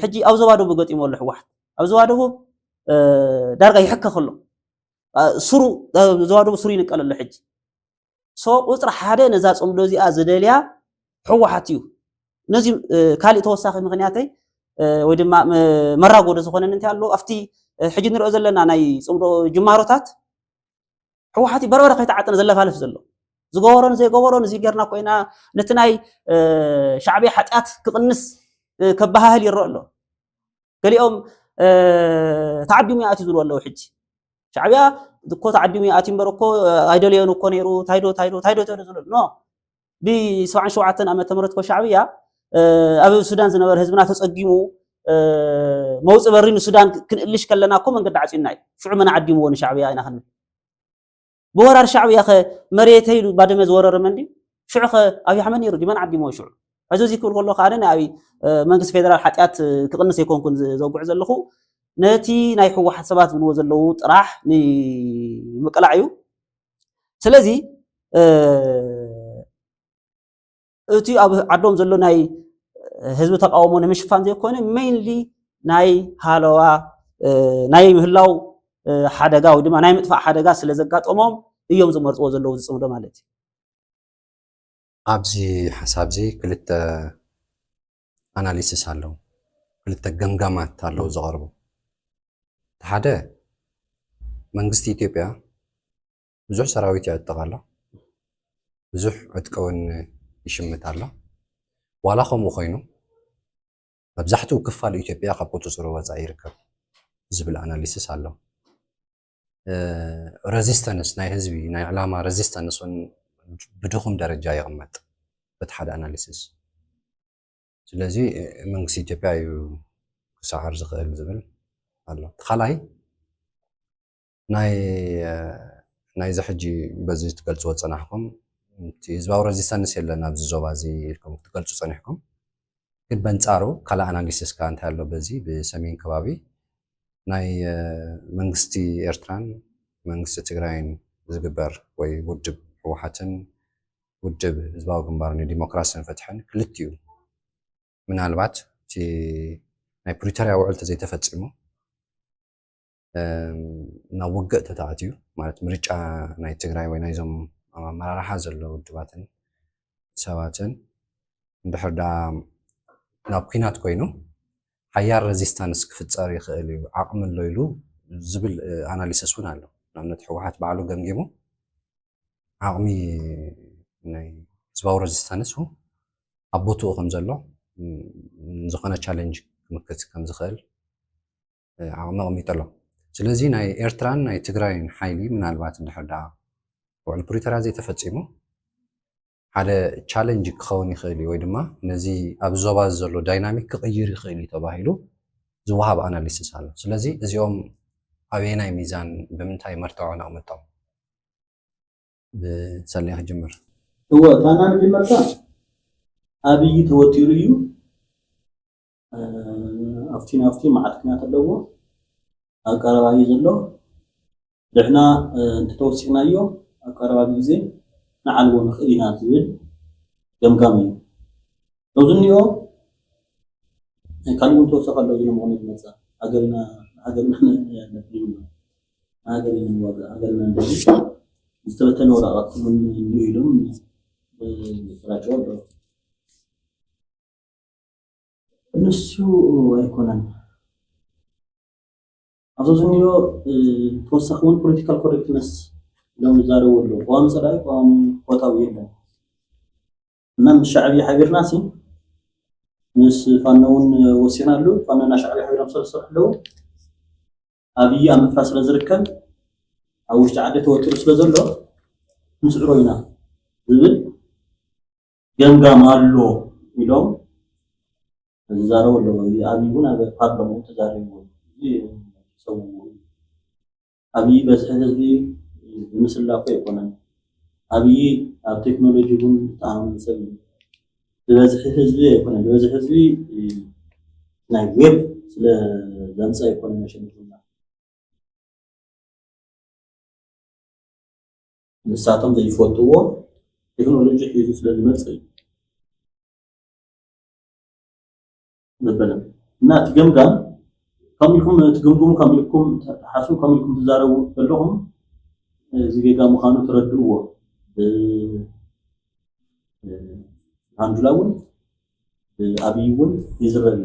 ሕጂ ኣብ ዞባ ደቡብ ገጢሞ ኣሎ ሕወሓት ኣብ ዞባ ደቡብ ዳርጋ ይሕከኽ ኣሎ ስሩ ዞባ ደቡብ ስሩ ይንቀል ኣሎ ሕጂ ሶ ቁፅሪ ሓደ ነዛ ፅምዶ እዚኣ ዝደልያ ሕወሓት እዩ ነዚ ካሊእ ተወሳኺ ምክንያተይ ወይ ድማ መራጎዶ ዝኾነን እንታይ ኣሎ ኣብቲ ሕጂ ንሪኦ ዘለና ናይ ፅምዶ ጅማሮታት ሕወሓት በርበረ ከይተዓጠነ ዘለፋልፍ ዘሎ ዝገበሮን ዘይገበሮን እዚ ጌርና ኮይና ነቲ ናይ ሻዕብያ ሓጢኣት ክቕንስ ከበሃህል ይረአ ኣሎ ገሊኦም تعديم ياتي زلوا الله حج شعبيا دكو تعديم ياتي بركو ايدليون كو نيرو تايدو زلوا نو ب 77 عام تمرت كو شعبيا ابي السودان زنبر حزبنا تصقيمو موص برين السودان كنلش كلنا كو من قد عصينا شعب من عديمو ون شعبيا اينا خن بورار شعبيا خ مريت هيلو بعد زورر مندي شعخ ابي حمد يرد من عديمو شعب عزوز يكون والله قارن ابي منግስት ፌደራል ሐጢያት ክቅንስ ይኮንኩን ዘውጉዕ ዘለኹ ነቲ ናይ ሕወሓት ሰባት ብልዎ ዘለው ጥራሕ ንመቀላዕዩ ስለዚ እቲ ኣብ ዓዶም ዘሎ ናይ ህዝቢ ተቃውሞ ንምሽፋን ዘይኮነ ሜይንሊ ናይ ሃለዋ ናይ ምህላው ሓደጋ ወይ ድማ ናይ ምጥፋእ ሓደጋ ስለ ዘጋጠሞም እዮም ዝመርጽዎ ዘለው ዝጽምዶ ማለት እዩ ኣብዚ ሓሳብ እዚ ክልተ ኣናሊሲስ ኣለው ክልተ ገምጋማት ኣለው ዝቐርቡ ሓደ መንግስቲ ኢትዮጵያ ብዙሕ ሰራዊት ይዕጥቃሎ ብዙሕ ዕጥቀውን ይሽምት ኣሎ ዋላ ከምኡ ኮይኑ መብዛሕትኡ ክፋል ኢትዮጵያ ካብ ቁፅፅሩ ወፃኢ ይርከብ ዝብል ኣናሊሲስ ኣለው ሬዚስተንስ ናይ ህዝቢ ናይ ዕላማ ሬዚስተንስ بدخم درجة يغمت بتحد أناليسيس ስለዚህ መንግስት ኢትዮጵያ ክሳዓር ዝኽእል ዝብል ኣሎ ተኻላይ ናይ ዘሕጂ በዚ ትገልጽዎ ጸናሕኩም እቲ ህዝባዊ ሬዚስተንስ የለን ኣብዚ ዞባ እዚ ኢልኩም ትገልጹ ጸኒሕኩም ግን በንጻሩ ካላ ኣናሊሲስ ካ እንታይ ኣሎ በዚ ብሰሜን ከባቢ ናይ መንግስቲ ኤርትራን መንግስቲ ትግራይን ዝግበር ወይ ውድብ ሕወሓትን ውድብ ህዝባዊ ግንባርን ዲሞክራሲን ፈትሐን ክልቲኡ ምናልባት እቲ ናይ ፕሪቶሪያ ውዕል ተዘይተፈጺሙ ናብ ውግእ ተታኣትዩ ማለት ምርጫ ናይ ትግራይ ወይ ናይዞም ኣመራርሓ ዘለዎ ውድባትን ሰባትን እንድሕር ዳ ናብ ኩናት ኮይኑ ሓያል ሬዚስታንስ ክፍፀር ይኽእል እዩ ዓቕሚ ኣሎ ኢሉ ዝብል ኣናሊሲስ እውን ኣሎ ንኣብነት ሕወሓት ባዕሉ ገምጊሙ ዓቕሚ ናይ ህዝባዊ ሬዚስታንስ ኣብ ቦትኡ ከም ዘሎ ዝኾነ ቻሌንጅ ክምክት ከም ዝኽእል ዓቕሚ ኣቕሚጡ ኣሎ ስለዚ ናይ ኤርትራን ናይ ትግራይን ሓይሊ ምናልባት እንድሕር ዳ ውዕል ፕሪቶሪያ ዘይተፈጺሙ ሓደ ቻሌንጅ ክኸውን ይኽእል ወይ ድማ ነዚ ኣብ ዞባ ዘሎ ዳይናሚክ ክቕይር ይኽእል እዩ ተባሂሉ ዝወሃብ ኣናሊሲስ ኣሎ ስለዚ እዚኦም ኣበየናይ ሚዛን ብምንታይ መርትዖን ኣቕምጦም ብሰለይ ክጅምር هو أنا نجمرك أبي توتيريو أفتي معتنا تلوه أقربائي زلوا لحنا تتوسعنا يوم أقربائي زين نعلو نخلينا زين جمجامي لو زنيو كانوا توسع لو زين مغني مثلا أجرنا نبلينا أجرنا نوضع أجرنا نبلي استبتنا وراء من يويلهم ስራቸው እነሱ አይኮነን አዞዝኒዮ ተወሰخون ፖለቲካል ኮሬክትነስ ነው ዛሬው ወሎ ቋም ሰላይ ቋም ቦታው የለም እና ሻዕቢ ሀገርናሲ ንስ ፋናውን ወሲናሉ ፋናና ሻዕቢ ሀገርናሲ ስለሰለው አብይ አመፍራ ስለዝርከን አውሽ ዓደ ተወጥሩ ስለዘሎ ንስዕሮይና ዝብል ገምጋም አሎ ይሎም ዛሬው ወሎ አብይውን አበ ፓርላመንት ዛሬው ሰው አብይ በዚህ ህዝብ ምስላፉ ይቆናል አብይ ኣብ ቴክኖሎጂውን ታም ሰብ በዚህ ህዝብ ይቆናል በዚህ ህዝብ ናይ ዌብ ስለ ዘንጻ ይቆናል ሸንቱና ንሳቶም ዘይፈትዎ ቴክኖሎጂ ሒዙ ስለዝመጽእ ነበር እና ትገምጋም ከሚልኩም ትገምጉሙ ከሚልኩም ተሓሱ ከሚልኩም ተዛረቡ ዘለኹም ዝጌጋ ምዃኑ ትረድእዎ አንዱላውን አብይውን ይዝረብ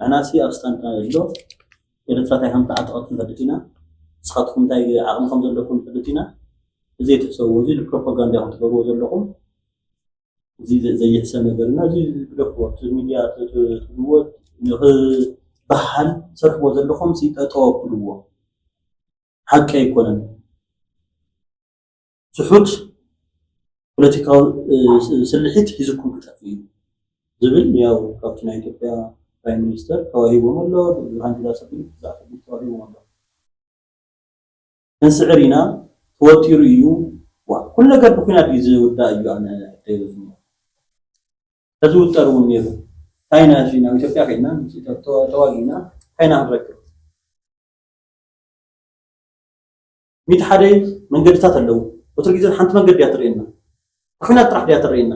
አናሲ አብስታንታ ይሎ ኤሌክትራታይ ሃምታ አጥቃት ፈድቲና ስኻትኩም ታይ ዓቕም ከም ዘለኩም ፈድቲና زي تسوي زي البروباغندا هم تقولوا زلهم زي يحسن نقولنا زي بلفوت الميديا تقولوا إنه ባህል ሰርሕዎ ዘለኹም ሲጠጠወብልዎ ሓቂ ኣይኮነን ስሑት ፖለቲካዊ ስልሒት ሒዝኩም ክጠፍ እዩ ዝብል ያው ካብቲ ናይ ኢትዮጵያ ፕራይም ሚኒስተር ተዋሂቦም ኣሎ ብርሃን ጁላ ሰፊ ተዋሂቦም ኣሎ ንስዕር ኢና ተወጢሩ እዩ ኩሉ ነገር ብኩናት እዩ ዝውዳእ እዩ ኣነ ተይዙ ተዝውጠር እውን ነይሩ ታይና ሺና ኢትዮጵያ ከይና ተዋጊና ታይና ንረክብ ሚት ሓደ መንገድታት ኣለዉ ወትር ግዜ ሓንቲ መንገዲ እያ ትርኤና ኩናት ጥራሕ ድያ ትርኤና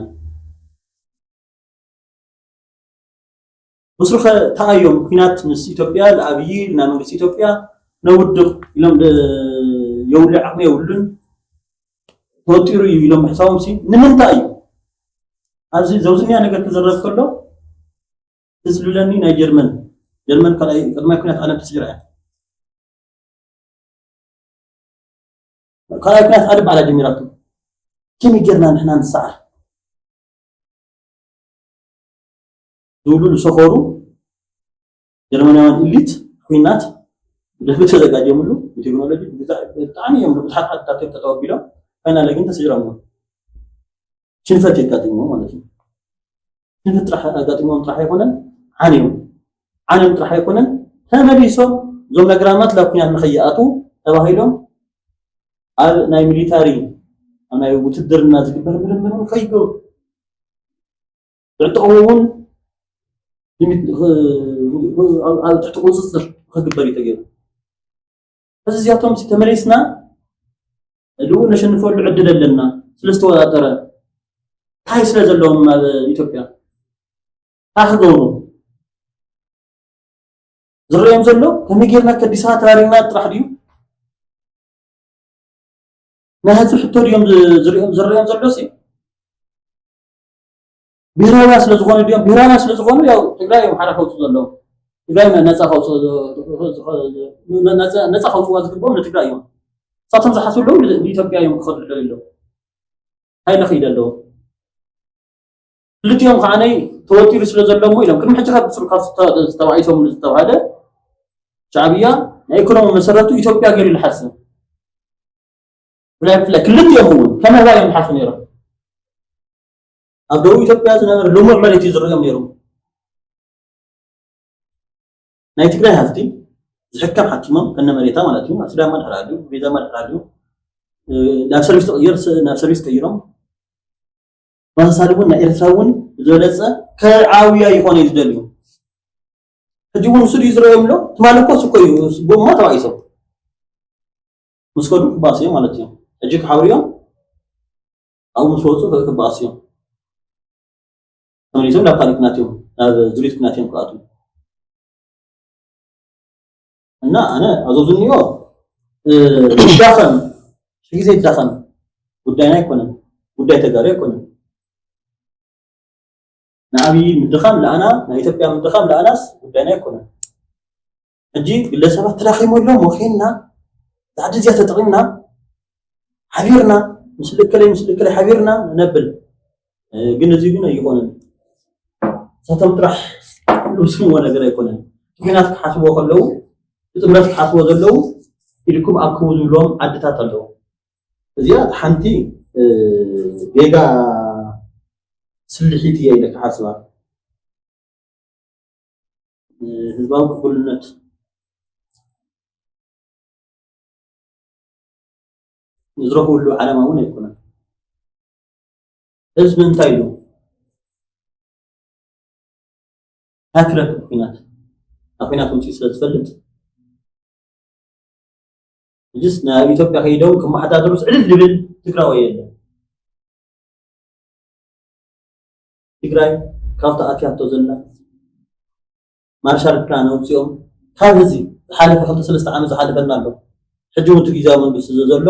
ምስሩኸ ተኣዮም ኩናት ምስ ኢትዮጵያ ለኣብይ ና መንግስቲ ኢትዮጵያ ነውድቕ ኢሎም የውልዕ ዓቕሚ የውሉን ተወጢሩ እዩ ኢሎም ሕሳቦም ሲ ንምንታይ እዩ ኣብዚ ዘውዝንያ ነገር ክዘረብ ከሎ ዝብለኒ ናይ ጀርመን ካልኣይ ቅድማይ ኩናት ዓለም ተሰጊራ እያ ካልኣይ ኩናት ዓለም ባዕላ ጀሚራቱ كمي جرنا نحن نسعر دولو سخورو جرمانيان إليت خوينات لفت زجاج يملو بتكنولوجي بتعني يملو بتحط حتى تتوبيله أنا لكن تسجرامو شنفت يكاتيمو ولا شيء شنفت راح أكاتيمو راح يكونن عنيم راح يكونن هم بيسو زمنا جرامات لكن خياتو تباهيلهم على ناي ميليتاري أنا وتدر الناس كبر من خيجو تعتقون على تعتقون صدر خكبر يتجيب بس زيادتهم ستمريسنا اللي نشن فول عدد لنا سلستوا ترى هاي سلزل لهم إثيوبيا أخذوا زريهم زلوا كم يجينا كديسات رارينا تراح ديو نهاية الحتور يوم زريهم زلوسي بيرانا سلزغون اليوم بيرانا سلزغون يا تقرأ يوم حركة وصلوا تقرأ نزع خوص وازقبهم لتقرأ يوم صاتهم زحسوا له لإثيوبيا يوم خضر له هاي نخيل له لت يوم خاني توتير سلزلهم ويلهم كل حاجة بسرعة خاص استوعيهم هذا شعبية يكونوا مسرته إثيوبيا غير الحسن لا كل يوم كما هو يوم حسن يرى أبدو إثيوبيا زنا لوم عملية زرقهم يرو نايتقرأ هفتي زحكم حكيمهم كنا مريتا مالتهم أسلام الحراديو بيدا مال الحراديو نفس سيرفيس تغيير نفس سيرفيس تغييرهم ما صاروا نإرثاون زولسة كعاوية يكون يزدليو هجوم سوري زرقهم له تمالكوا سكوي بوم ما توايسوا مسكوا باسيو مالتهم أجيك حاوريهم أو مسوسو كباسيهم تمريزهم لا قالك ناتيهم هذا زريت ناتيهم قاتل أنا أظنني دخن شيء زي دخن وداينا يكون وداي تجاري يكون نعبي مدخن لأنا نايتبيا مدخن لأناس وداينا يكون أجي اللي سبب تلاقي مولهم وخينا تعد زيادة تقيمنا حبيرنا مسلك لي حبيرنا نبل قلنا زينا يكون ساتم ترح لوسم ولا غير يكون كينات حاسبوا خلو تمرات حاسبوا زلو يلكم اكو زلوم عدتات له زياد حنتي جيجا سلحيتي يلك حاسبا ህዝባዊ ቅቡልነት ዝረኽብሉ ዓላማ እውን ኣይኮነን ህዝቢ እንታይ ኢሉ ኣክረት ኩናት ውፅኢ ስለ ዝፈልጥ እጅስ ናብ ኢትዮጵያ ከይዶም ክመሓዳደሩስ ዕልል ዝብል ትግራዋይ የለን ትግራይ ካብቲ ኣትያቶ ዘላ ማርሻል ፕላን ኣውፅኦም ካብ ህዚ ዝሓለፈ 2-3 ዓመት ዝሓለፈና ኣሎ ሕጂ እውን እቲ ጊዜያዊ መንግስቲ ዘሎ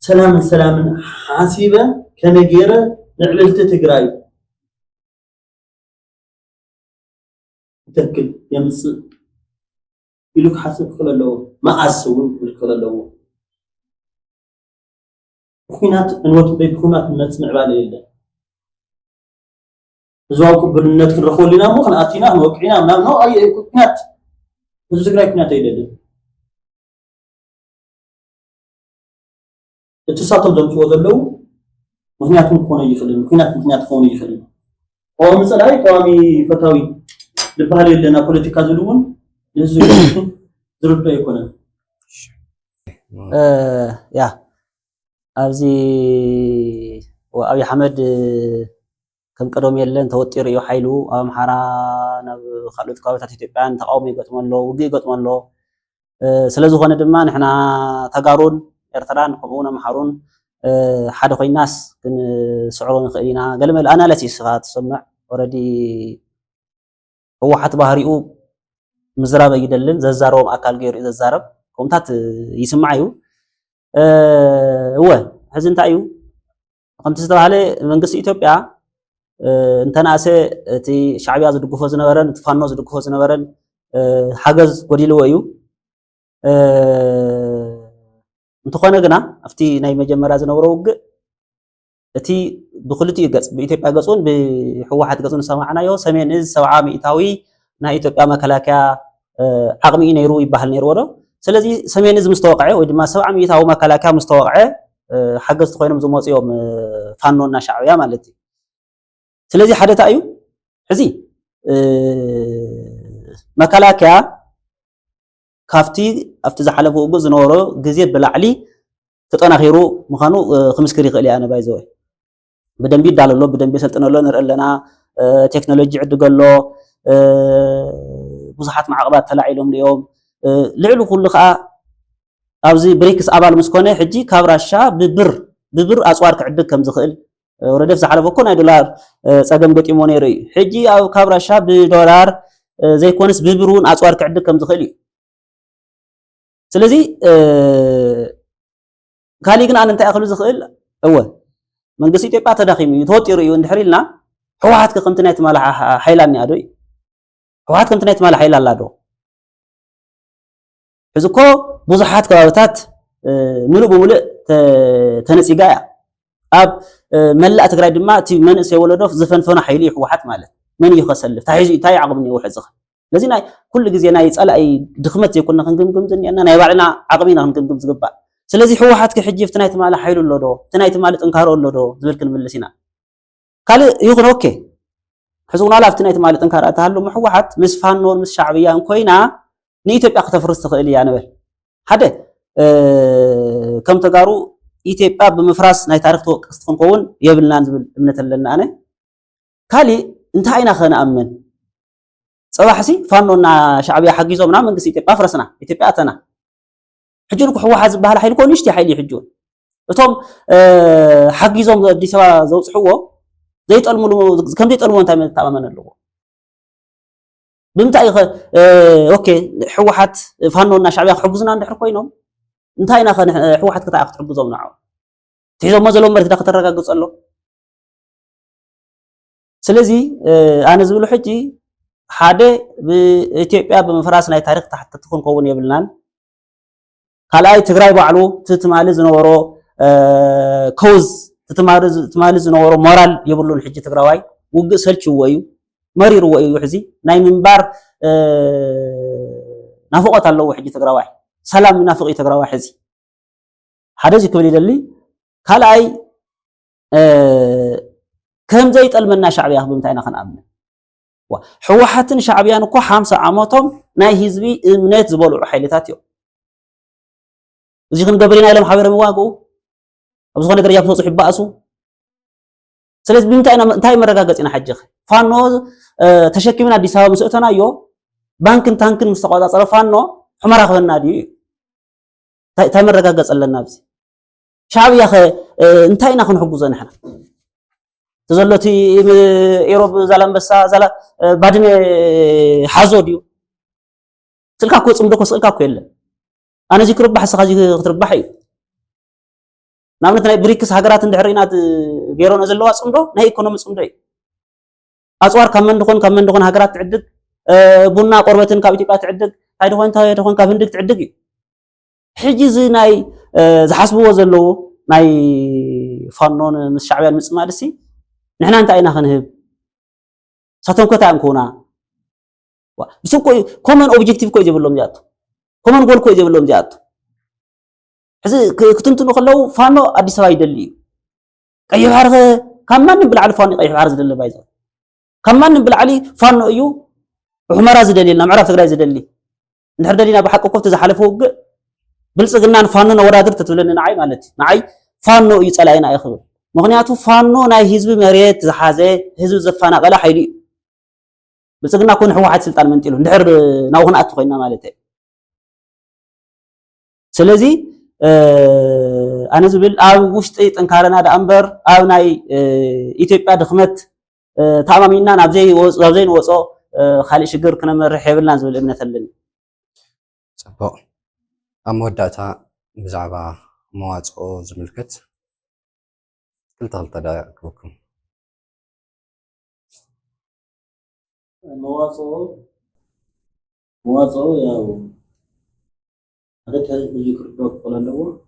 سلام حاسبة كنجيرة نعملت تجراي تأكل يمس يلوك حاسب خلالو ما أسوون بالخلالو خينات نوت بيبخونات الناس معبالي إلا ህዝባዊ ቅቡልነት ክንረክበሉ ኢና እሞ ክንኣቲና ክንወቅዒና ምናምን ነው ኩናት ህዝቢ ትግራይ ኩናት ኣይደልን እቲ ሳቶም ዘምፅዎ ዘለው ምክንያቱም ክኾነ ይኽእልን ምክንያት ክኾነ ይኽእልን ቆዋሚ ፀላኢ ቆዋሚ ፈታዊ ዝበሃል የለና ፖለቲካ ዝብል እውን ንህዝቢ ዝርዶ ኣይኮነን ያ ኣብዚ ኣብይ ኣሕመድ ከም ቀደም የለን ተወጢሩ እዩ ሓይሉ ኣብ ኣምሓራ ናብ ካልኦት ከባቢታት ኢትዮጵያን ተቃውሞ ይገጥሞ ኣሎ ውግእ ይገጥሞ ኣሎ ስለዝኾነ ድማ ንሕና ተጋሩን ኤርትራን ከምኡውን ኣምሓሩን ሓደ ኮይናስ ክንስዕሮ ንኽእል ኢና ገለመለ ኣናላሲስ ካ ትሰምዕ ኦልሬዲ ህወሓት ባህሪኡ ምዝራብ ኣይደልን ዘዛረቦም ኣካል ገይሩ እዩ ዘዛረብ ከምታት ይስማዕ እዩ እወ ሕዚ እንታይ እዩ ከምቲ ዝተባሃለ መንግስቲ ኢትዮጵያ እንተናእሰ እቲ ሻዕብያ ዝድግፎ ዝነበረን እቲ ፋኖ ዝድግፎ ዝነበረን ሓገዝ ጎዲልዎ እዩ እንተኾነ ግና ኣብቲ ናይ መጀመርያ ዝነበሮ ውግእ እቲ ብክልቲኡ ገፅ ብኢትዮጵያ ገፁን ብህወሓት ገፁን ሰማዕናዮ ሰሜን እዝ 70 ሚእታዊ ናይ ኢትዮጵያ መከላከያ ዓቕሚ እዩ ነይሩ ይበሃል ነይርዎ ዶ ስለዚ ሰሜን እዝ ምስ ተወቅዐ ወይ ድማ 70 ሚእታዊ መከላከያ ምስ ተወቅዐ ሓገዝቲ ኮይኖም ዝመፁ እዮም ፋኖና ሻዕብያ ማለት እዩ ስለዚ ሓደ እንታይ እዩ ሕዚ መከላከያ ካብቲ ኣብቲ ዝሓለፈ ውግእ ዝነበሮ ግዜ ብላዕሊ ተጠናኺሩ ምዃኑ ክምስክር ይኽእል እያ ኣነ ባይዘወ ብደንቢ ይዳለሎ ብደንቢ የሰልጥነሎ ንርኢ ኣለና ቴክኖሎጂ ይዕድገሎ ብዙሓት ማዕቕባት ተላዒሎም እዮም ልዕሊ ኩሉ ከዓ ኣብዚ ብሪክስ ኣባል ምስ ኮነ ሕጂ ካብ ራሻ ብብር ኣፅዋር ክዕድግ ከም ዝኽእል ወረደፍ ዝሓለፈ እኮ ናይ ዶላር ፀገም ገጢሞ ነይሩ እዩ ሕጂ ካብ ራሻ ብዶላር ዘይኮነስ ብብር እውን ኣፅዋር ክዕድግ ከም ዝኽእል እዩ ስለዚ ካሊእ ግን ኣነ እንታይ ኣኽሉ ዝኽእል እወ መንግስቲ ኢትዮጵያ ተዳኺሙ እዩ ተወጢሩ እዩ እንድሕር ኢልና ህወሓት ከምቲ ናይ ትማልሓ ሓይላ እኒኣ ዶ እዩ ህወሓት ከምቲ ናይ ትማልሓ ሓይላ ኣላ ዶ ሕዚ እኮ ብዙሓት ከባቢታት ሙሉእ ብሙሉእ ተነፂጋ እያ ኣብ መላእ ትግራይ ድማ እቲ መንእሰይ ወለዶ ዝፈንፈኖ ሓይሊ እዩ ህወሓት ማለት መን እዩ ከሰልፍ እንታይ ዓቕሚ እኒአዎ ሕዚ ስለዚ ናይ ኩሉ ግዜ ናይ ፀላኢ ድኽመት ዘይኮንና ክንግምግም ዝኒአና ናይ ባዕልና ዓቕሚ ኢና ክንግምግም ዝግባእ ስለዚ ህወሓት ክሕጂ ኣብቲ ናይ ትማሊ ሓይሉ ኣሎ ዶ እቲ ናይ ትማሊ ጥንካሮ ኣሎ ዶ ዝብል ክንምልስ ኢና ካልእ ይኹን ኦኬ ሕዚ እውን ኣብቲ ናይ ትማሊ ጥንካሮ እተሃለሞ ህወሓት ምስ ፋኖን ምስ ሻዕብያን ኮይና ንኢትዮጵያ ክተፍርስ ትኽእል እያ ንበል ሓደ ከም ተጋሩ ኢትዮጵያ ብምፍራስ ናይ ታሪክ ተወቀስቲ ክንከውን የብልናን ዝብል እምነት ኣለና ኣነ ካሊእ እንታይ ኢና ኸነኣምን ፀባሕሲ ፋኖና ሻዕብያ ሓጊዞምና መንግስቲ ኢትዮጵያ ፍረስና ኢትዮጵያ ኣተና ሕጂ ንኩ ህወሓት ዝበሃል ሓይሊ ኮኑ ንሽቲ ሓይሊ ሕጂ እቶም ሓጊዞም ኣዲስ ኣበባ ዘውፅሕዎ ዘይጠልሙሉ ከም ዘይጠልሙዎ እንታይ ተኣማመን ኣለዎ ብምንታይ ኦኬ ህወሓት ፋኖና ሻዕብያ ክሕግዙና እንድሕር ኮይኖም እንታይ ኢና ህወሓት ክታይ ክትሕግዞም ንዓው ትሒዞሞ ዘለዎም መሬት ከተረጋግፅ ኣሎ ስለዚ ኣነ ዝብሉ ሕጂ ሓደ ብኢትዮጵያ ብምፍራስ ናይ ታሪክ ተሓተቲ ክንከውን የብልናን ካልኣይ ትግራይ ባዕሉ ትትማሊ ዝነበሮ ኮዝ ትትማሊ ዝነበሮ ሞራል የብሉን ሕጂ ትግራዋይ ውግእ ሰልችዎ እዩ መሪርዎ እዩ ሕዚ ናይ ምንባር ናፍቆት ኣለዎ ሕጂ ትግራዋይ ሰላም ይናፍቕ እዩ ትግራዋይ ሕዚ ሓደ እዚ ክብል ይደሊ ካልኣይ ከምዘይ ጠልመና ሻዕብያ ብምንታይ ኢና ክንኣምን ህወሓትን ሻዕብያን እኮ 50 ዓመቶም ናይ ህዝቢ እምነት ዝበልዑ ሓይልታት እዮም እዚ ክንገብር ኢና ኢሎም ሓቢሮም ይዋግኡ ኣብ ዝኾነ ደረጃ ክበፅሑ ይበኣሱ ስለዚ ብምንታይ መረጋገፂ ኢና ሕጂ ፋኖ ተሸኪምና ኣዲስ ኣበባ ምስ እተናዮ ባንክን ታንክን ምስ ተቆፃፀረ ፋኖ ሕመራ ክበና ድዩ እንታይ መረጋገፂ ኣለና ኣብዚ ሻዕብያ እንታይ ኢና ክንሕግዞ ንሕና ተዘሎቲ ኢሮብ ዛላምበሳ ባድመ ሓዞ ድዩ ስልካ እኮ ፅምዶ እኮ ስእልካ እኮ የለን ኣነ እዚ ክርባሕ እስኻ እዚ ክትርባሕ እዩ ንኣብነት ናይ ብሪክስ ሃገራት እንድሕር ኢና ገይሮንኦ ዘለዋ ፅምዶ ናይ ኢኮኖሚ ፅምዶ እዩ ኣፅዋር ካብ መን ድኾን ሃገራት ትዕድግ ቡና ቆርበትን ካብ ኢትዮጵያ ትዕድግ እንታይ ድኾን ካብ ህንድግ ትዕድግ እዩ ሕጂ እዚ ናይ ዝሓስብዎ ዘለዉ ናይ ፋኖን ምስ ሻዕብያን ምፅማድ እሲ ንሕና እንታይ ኢና ክንህብ ሳቶም ከታም ኮና ብስንኮ ኮመን ኦብጀክቲቭ ኮ ይጀብሎም ዚያቱ ኮመን ጎል ኮ ይጀብሎም ዚያቱ ሕዚ ክትንትኑ ከለው ፋኖ አዲስ አበባ ይደሊ ቀይ ባህር ከማንም ብልዓሊ ፋኖ ቀይ ባህር ዝደሊ ባይዘ ከማንም ብልዓሊ ፋኖ እዩ حمرة زدليلنا معرف تقرأ زدلي نحن دلينا بحق قفت زحلف وق بلصقنا فانو ورادر تتولن نعي مالتي نعي فانو يصلاينا يخبر مغنياتو فانو ناي حزب مريت زحازه حزب زفانا قلا حيدي بلصقنا كون حواحد سلطان منتيلو ندحر ناوخنا اتخينا مالتي سلازي انا زبل او وشطي طنكارنا دا امبر او ناي ኢትዮጵያ ድኽመት ታማሚና ናብዘይ ወጾ خالي شجر كنا مرح يبلنا زول ابن ثلني. صبوا أموداتا بزعبا مواصو زملكت كل تغلط دا كوكم. مواصو يا هذا كان يذكر دوك ولا لو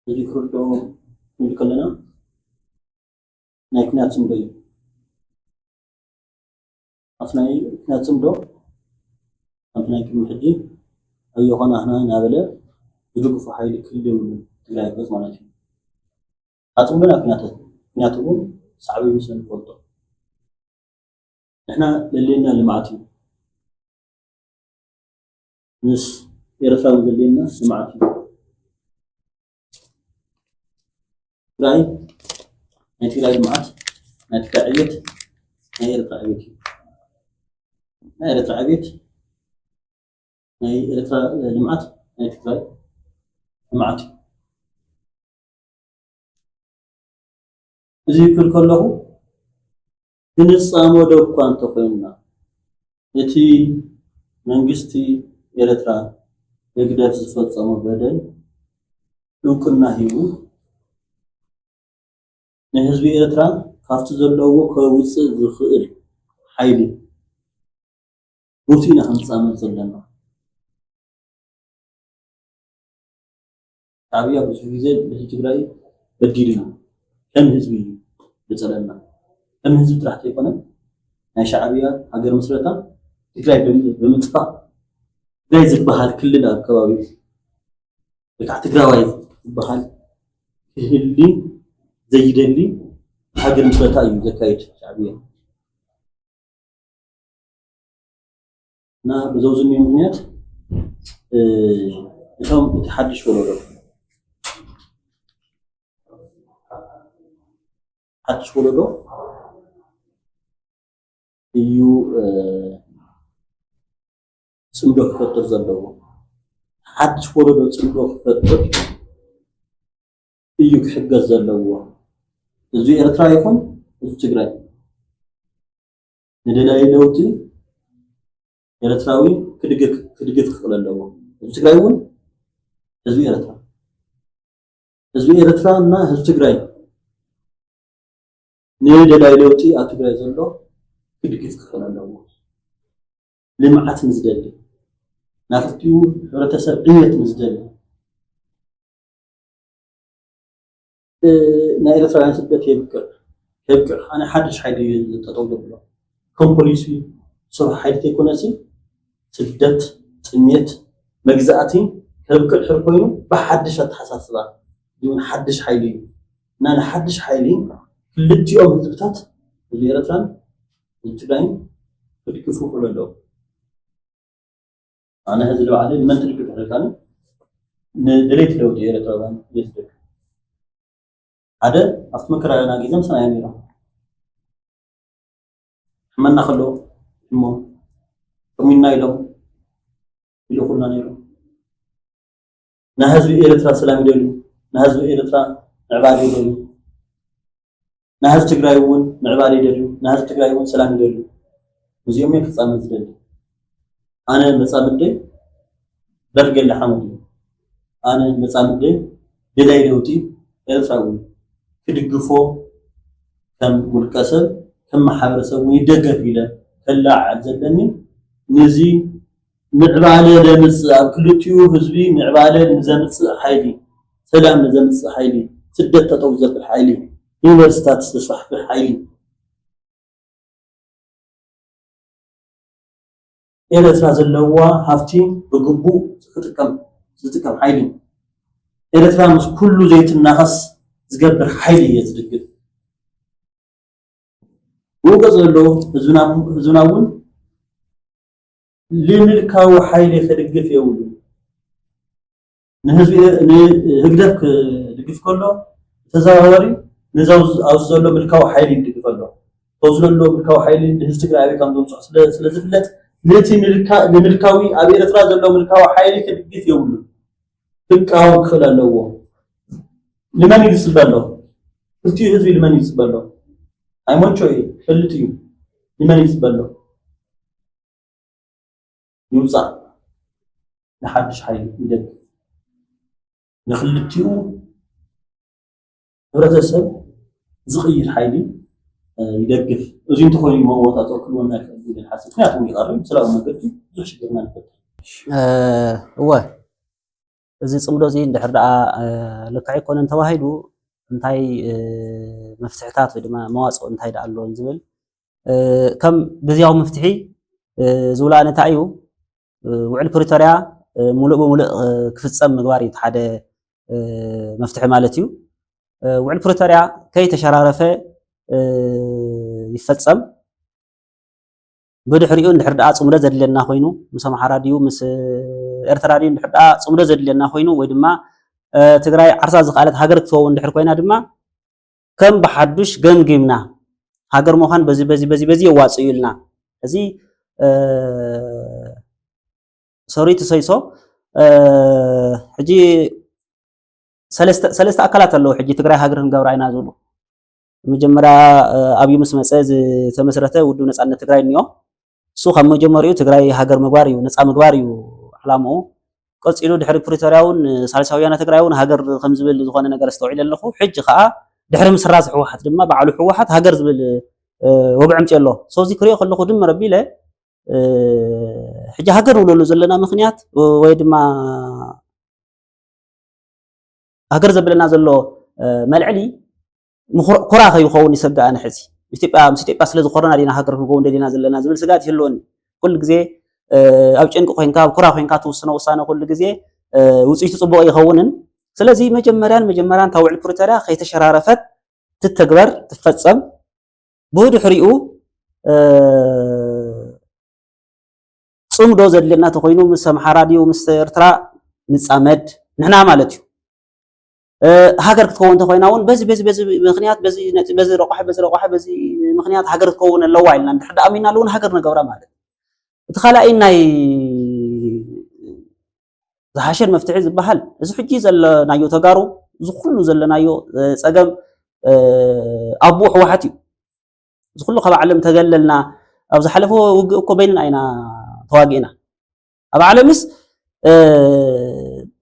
يذكر دوك يقولنا نايكنا تسمبي أصلاً ناتسم دو أصلاً كم حدي أيوهنا هنا نابلة يدوك في حيل كل يوم تلاقي بس ما نجي أتوم بنا كناتهم صعب مثلاً برضه إحنا للينا لمعاتي نس يرفعوا للينا لمعاتي راي نتيجة المعات نتيجة عيت نيرفع عيتي ناي إرترا عبيت ناي إرترا لمعت ناي تكراي لمعت ذكر كله بنصامو دوكان تخينا يتي منغستي إرترا يقدر يفصمو بدل دوكنا هيو نحزبي إرترا كافت زلوو كوص زخيل حيلي وفينا هنصامل زلنا شعبية بسويزة بتجري بديلنا كم حزبي بزلنا كم حزب تحت يكون هاي شعبية أجر مسرتا تجري بمتفق جايز بحال كلنا كوابي بتحت تجري بحال اللي زي اللي أجر مسرتا يزكايت شعبية نا بزوجين يوميات اليوم يتحدش ولده حدش ولده يو صندوق فتر زلوا حدش ولده صندوق فتر يو كحق زلوا زي إرترا يكون زي تجري ندلاي دوتي ኤርትራዊ ክድግፍ ክለለዎ ህዝብ ትግራይ እውን ህዝብ ኤርትራ እና ህዝብ ትግራይ ንደላይ ለውጢ ኣብ ትግራይ ዘሎ ክድግፍ ክለለዎ ልምዓት ምዝደሊ ናፍቲው ህብረተሰብ ዕብየት ምዝደሊ ናይ ኤርትራውያን ስደት የብቅዕ ኣነ ሓድሽ ሓይሊ ጠጠው ዘብሎ ከም ፖሊሲ سر حياتي يكون أسي سدت تنيت مجزأتي كبكل حرقينه بحدش أتحسسها دون حدش حيلي نانا حدش حيلي كل اليوم هتبتات اللي يرتران التبعين بدك يفوق ولا لا أنا هذا اللي بعده ما تلقى حركاني ندريت لو دي يرتران يصدق هذا أفتكر أنا جيزم سنة يعني را ما نخلو مو كمينا يلو يلوخنا نيرو نهزو إيرترا سلام يدلو نهزو إيرترا عبادي يدلو نهز تقرايون عبادي يدلو نهز تقرايون سلام يدلو وزيوم يفصام يدلو أنا مسامدي درجة لحمدي أنا مسامدي بلاي دوتي إيرتراون كدقفو كم والكسر كم محابرسه ويدقف إلى كلا عزلني نزي معبالة لمس كلتيو حزبي معبالة نزمس حيلي سلام نزمس حيلي سدت تطوزة في حيلي يونيفرسيتات تصفح في حيلي ኤርትራ ዘለዋ ሃፍቲ ብግቡእ ዝጥቀም ሓይሊ ኤርትራ ምስ ኩሉ ዘይትናኸስ ዝገብር ሓይሊ እየ ዝድግፍ ውግእ ዘሎ ህዝብና እውን ልምልካዊ ሓይሊ ክድግፍ የብሉ ንህግደፍ ክድግፍ ከሎ ተዘዋዋሪ ነዛው ኣብዚ ዘሎ ምልካዊ ሓይሊ ክድግፍ ኣሎ ተወዝለሎ ምልካዊ ሓይሊ ንህዝቢ ትግራይ ኣበይ ከም ዘምፅኦ ስለዝፍለጥ ነቲ ንምልካዊ ኣብ ኤርትራ ዘሎ ምልካዊ ሓይሊ ክድግፍ የብሉ ክቃወም ክኽእል ኣለዎ لمن يسبله قلت هذي لمن يسبله أي ما شوي قلتي لمن يسبله يوزع لحدش حي يدك نخلتيو هرتسب زغير حيلي يدقف وزين تخوني موضات أكل وما يخلي الحاسب ما يعطوني قريب سلام ما قلتي زوج قرنا الفتح هو እዚ ጽምዶ እዚ እንድሕር ደኣ ልክዕ ይኮነ ተባሂሉ እንታይ መፍትሕታት ወይ ድማ መዋጽኦ እንታይ ደኣ ኣሎ ዝብል ከም ግዝያዊ መፍትሒ ዝውላ እንታይ እዩ ውዕል ፕሪቶሪያ ሙሉእ ብሙሉእ ክፍጸም ምግባር እዩ ሓደ መፍትሒ ማለት እዩ ውዕል ፕሪቶሪያ ከይተሸራረፈ ይፈጸም ብድሕሪኡ እንድሕር ደኣ ጽምዶ ዘድልየና ኮይኑ ምስ ኣምሓራ ድዩ ምስ ኤርትራ ድዩ እንድሕር ደኣ ጽምዶ ዘድልየና ኮይኑ ወይ ድማ ትግራይ ዓርሳ ዝኽኣለት ሃገር ክትከውን እንድሕር ኮይና ድማ ከም ብሓዱሽ ገምጊምና ሃገር ምዃን በዚ የዋፅኡ ኢልና እዚ ሰሪት ሰይሶ ሕጂ ሰለስተ ኣካላት ኣለዉ ሕጂ ትግራይ ሃገር ክንገብራ ኢና ዝብሉ መጀመርያ ኣብዩ ምስ መፀ ዝተመስረተ ውድብ ነፃነት ትግራይ እንዮ እሱ ካብ መጀመሪኡ ትግራይ ሃገር ምግባር እዩ ነፃ ምግባር እዩ ዕላምኡ ቀፂሉ ድሕሪ ፕሪቶሪያውን ሳልሳይ ወያነ ትግራይውን ሃገር ከም ዝብል ዝኾነ ነገር ዝተውዒል ኣለኹ ሕጂ ከዓ ድሕሪ ምስራዝ ሕወሓት ድማ ባዕሉ ሕወሓት ሃገር ዝብል ወግዕ ምፅእ ኣሎ ሶዚ ክሪኦ ከለኹ ድምር ኣቢለ ሕጂ ሃገር ንብለሉ ዘለና ምክንያት ወይ ድማ ሃገር ዘብለና ዘሎ መልዕሊ ኩራ ከይኸውን ይሰጋኣነ ሕዚ ምስ ኢትዮጵያ ስለ ዝኮረና ዲና ሃገር ክንከውን ደሊና ዘለና ዝብል ስጋት ይህልወኒ ኩሉ ግዜ ኣብ ጭንቂ ኮይንካ ኣብ ኩራ ኮይንካ ትውስኖ ውሳነ ኩሉ ግዜ ውፅኢቱ ፅቡቅ ይኸውንን ስለዚ መጀመርያን ታውዕል ፕሪቶሪያ ከይተሸራረፈት ትተግበር ትፈፀም ብድሕሪኡ ጽምዶ ዘድልየና ተኮይኑ ምስ ኣምሓራ ድዩ ምስ ኤርትራ ንፃመድ ንሕና ማለት እዩ ሃገር ክትከውን ተኮይና እውን በዚ ምክንያት በዚ ረቋሕ በዚ ምክንያት ሃገር ክትከውን ኣለዋ ኢልና እንድሕር ደኣ ኣሚንና እውን ሃገር ነገብራ ማለት እቲ ካልኣይ ናይ ዝሓሸን መፍትሒ ዝበሃል እዚ ሕጂ ዘለናዮ ተጋሩ እዚ ኩሉ ዘለናዮ ፀገም ኣቦ ሕወሓት እዩ እዚ ኩሉ ካብ ዓለም ተገለልና ኣብ ዝሓለፈ ውግእ እኮ በይንና ኢና ተዋጊእና ኣብ ዓለምስ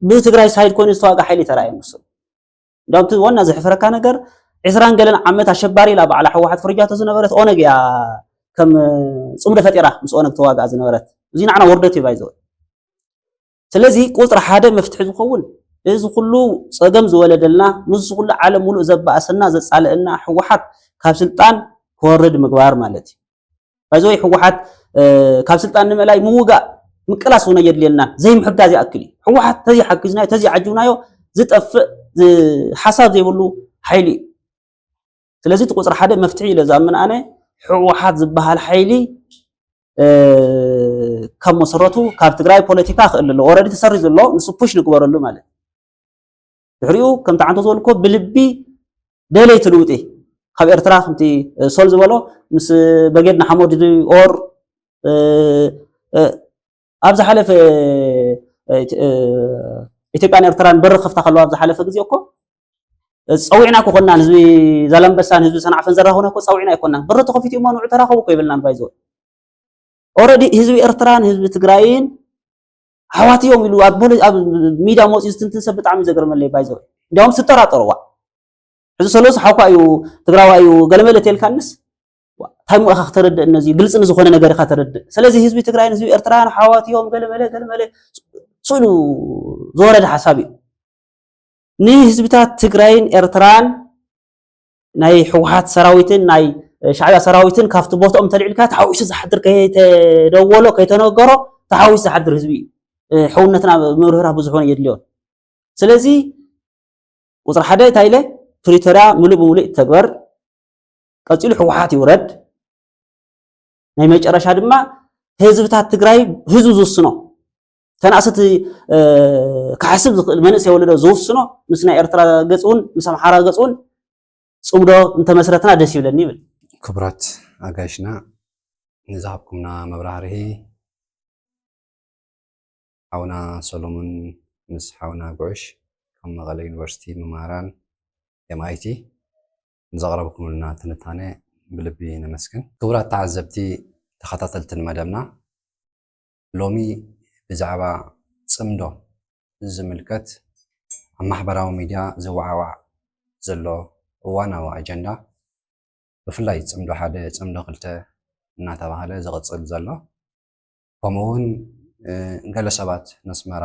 ብትግራይ ሳይድ ኮይኑ ዝተዋግእ ሓይሊ ተራእየ መስሉ እንዳውም ዋና ዝሕፈረካ ነገር 20 ገለን ዓመት ኣሸባሪ ኢላ በዓላ ሕወሓት ፍርጃቶ ዝነበረት ኦነግ እያ ከም ጽምዶ ፈጢራ ምስ ኦነግ ተዋግኣ ዝነበረት እዚ ንዓና ወርደት ይባይዘው ስለዚ ቁጥር ሓደ መፍትሒ ዝኸውን እዚ ኩሉ ፀገም ዝወለደልና ምስ ኩሉ ዓለም ሙሉእ ዘባእሰና ዘጻልአና ሕወሓት ካብ ስልጣን ክወርድ ምግባር ማለት እዩ ባይዘው ሕወሓት ካብ ስልጣን ንምእላይ ምውጋእ ምቅላስ ሆነ የድልየና ዘይምሕጋዝ ይኣክል ሕወሓት ተዚ ሓግዝናዮ ተዚ ዓጅብናዮ ዝጠፍእ ሓሳብ ዘይብሉ ሓይሊ ስለዚ ቁጥር ሓደ መፍትሒ ኢለ ዝኣምን ኣነ ሕወሓት ዝበሃል ሓይሊ ካብ መሰረቱ ካብ ትግራይ ፖለቲካ ክእል ኣሎ ኦልሬዲ ተሰሪዙ ዘሎ ንሱ ፑሽ ንግበረሉ ማለት ድሕሪኡ ከምቲ ዓንተ ዝበልኮ ብልቢ ደለይ ትልውጢ ካብ ኤርትራ ከምቲ ሶል ዝበሎ ምስ በጌድና ሓሞድ ኦር ኣብ ዝሓለፈ ኢትዮጵያን ኤርትራን በሪ ከፍታ ከለዋ ኣብ ዝሓለፈ ግዜ እኮ ፀዊዕና ኮና ህዝቢ ዛላምበሳን ህዝቢ ሰናዕፈን ዘራኸብና እኮ ፀዊዕና ይኮና በሪ ተኸፊቱ እሞ ንዑ ተራኸቡ እኮ ይብልናን ባይዘው ኦልሬዲ ህዝቢ ኤርትራን ህዝቢ ትግራይን ሓዋትዮም ኢሉ ኣብ ሚድያ መፅኡ ዝትንትን ሰብ ብጣዕሚ ዘገርመለይ ባይዘው እንዲያውም ዝጠራጠሩዋ ሕዚ ሰሎስ ሓውካ እዩ ትግራዋይ እዩ ገለመለ ተልካንስ እንታይ ሞ ኢኻ ክትርድእ እነዚ ግልፂ ንዝኾነ ነገር ኢኻ ትርድእ ስለዚ ህዝቢ ትግራይን ህዝቢ ኤርትራን ሓዋትዮም ገለመለ ስእሉ ዝወረደ ሓሳብ እዩ ንህዝብታት ትግራይን ኤርትራን ናይ ሕወሓት ሰራዊትን ናይ ሻዕብያ ሰራዊትን ካብቲ ቦታኦም ተልዒልካ ተሓዊሱ ዝሓድር ከይተደወሎ ከይተነገሮ ተሓዊሱ ዝሓድር ህዝቢ ሕውነትና ምርህራህ ብዙሕ ሆነ የድልዮን ስለዚ ቁፅሪ ሓደ እንታይ ኢለ ፕሪቶርያ ሙሉእ ብሙሉእ ተግበር ቀፂሉ ሕወሓት ይውረድ ናይ መጨረሻ ድማ ህዝብታት ትግራይ ህዝቡ ዝውስኖ ተናእሰት ክሓስብ ዝኽእል መንእሰይ ወለዶ ዝውስኖ ምስ ናይ ኤርትራ ገፅውን ምስ ኣምሓራ ገፅውን ፅምዶ እንተመስረትና ደስ ይብለኒ ይብል ክቡራት ኣጋይሽና ንዝሃብኩምና መብራህርሂ ሓውና ሰሎሞን ምስ ሓውና ጉዕሽ ካብ መቐለ ዩኒቨርሲቲ መምህራን MIT ንዘቕረብኩምልና ትንታነ ብልቢ ነመስግን ክቡራት ተዓዘብቲ ተኸታተልትን መደብና ሎሚ ብዛዕባ ፅምዶ ዝምልከት ኣብ ማሕበራዊ ሚድያ ዝወዓዋዕ ዘሎ እዋናዊ ኣጀንዳ ብፍላይ ፅምዶ ሓደ ፅምዶ ክልተ እናተባህለ ዝቕፅል ዘሎ ከምኡውን ገለ ሰባት መስመራ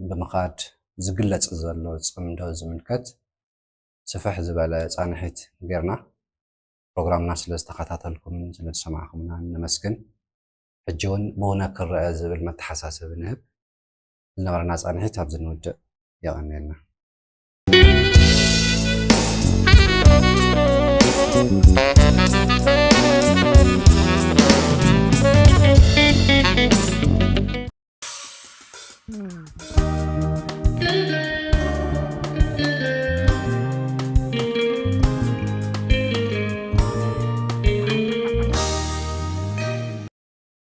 ብምኻድ ዝግለጽ ዘሎ ፅምዶ ዝምልከት ስፍሕ ዝበለ ፃንሒት ጌርና ፕሮግራምና ስለ ዝተኸታተልኩምን ስለ ዝሰማዕኹምና ነመስግን ሕጂ እውን ብእውነ ክረአ ዝብል መተሓሳሰቢ ንህብ ዝነበረና ፃንሒት ኣብዚ ንውድእ የቐኒየልና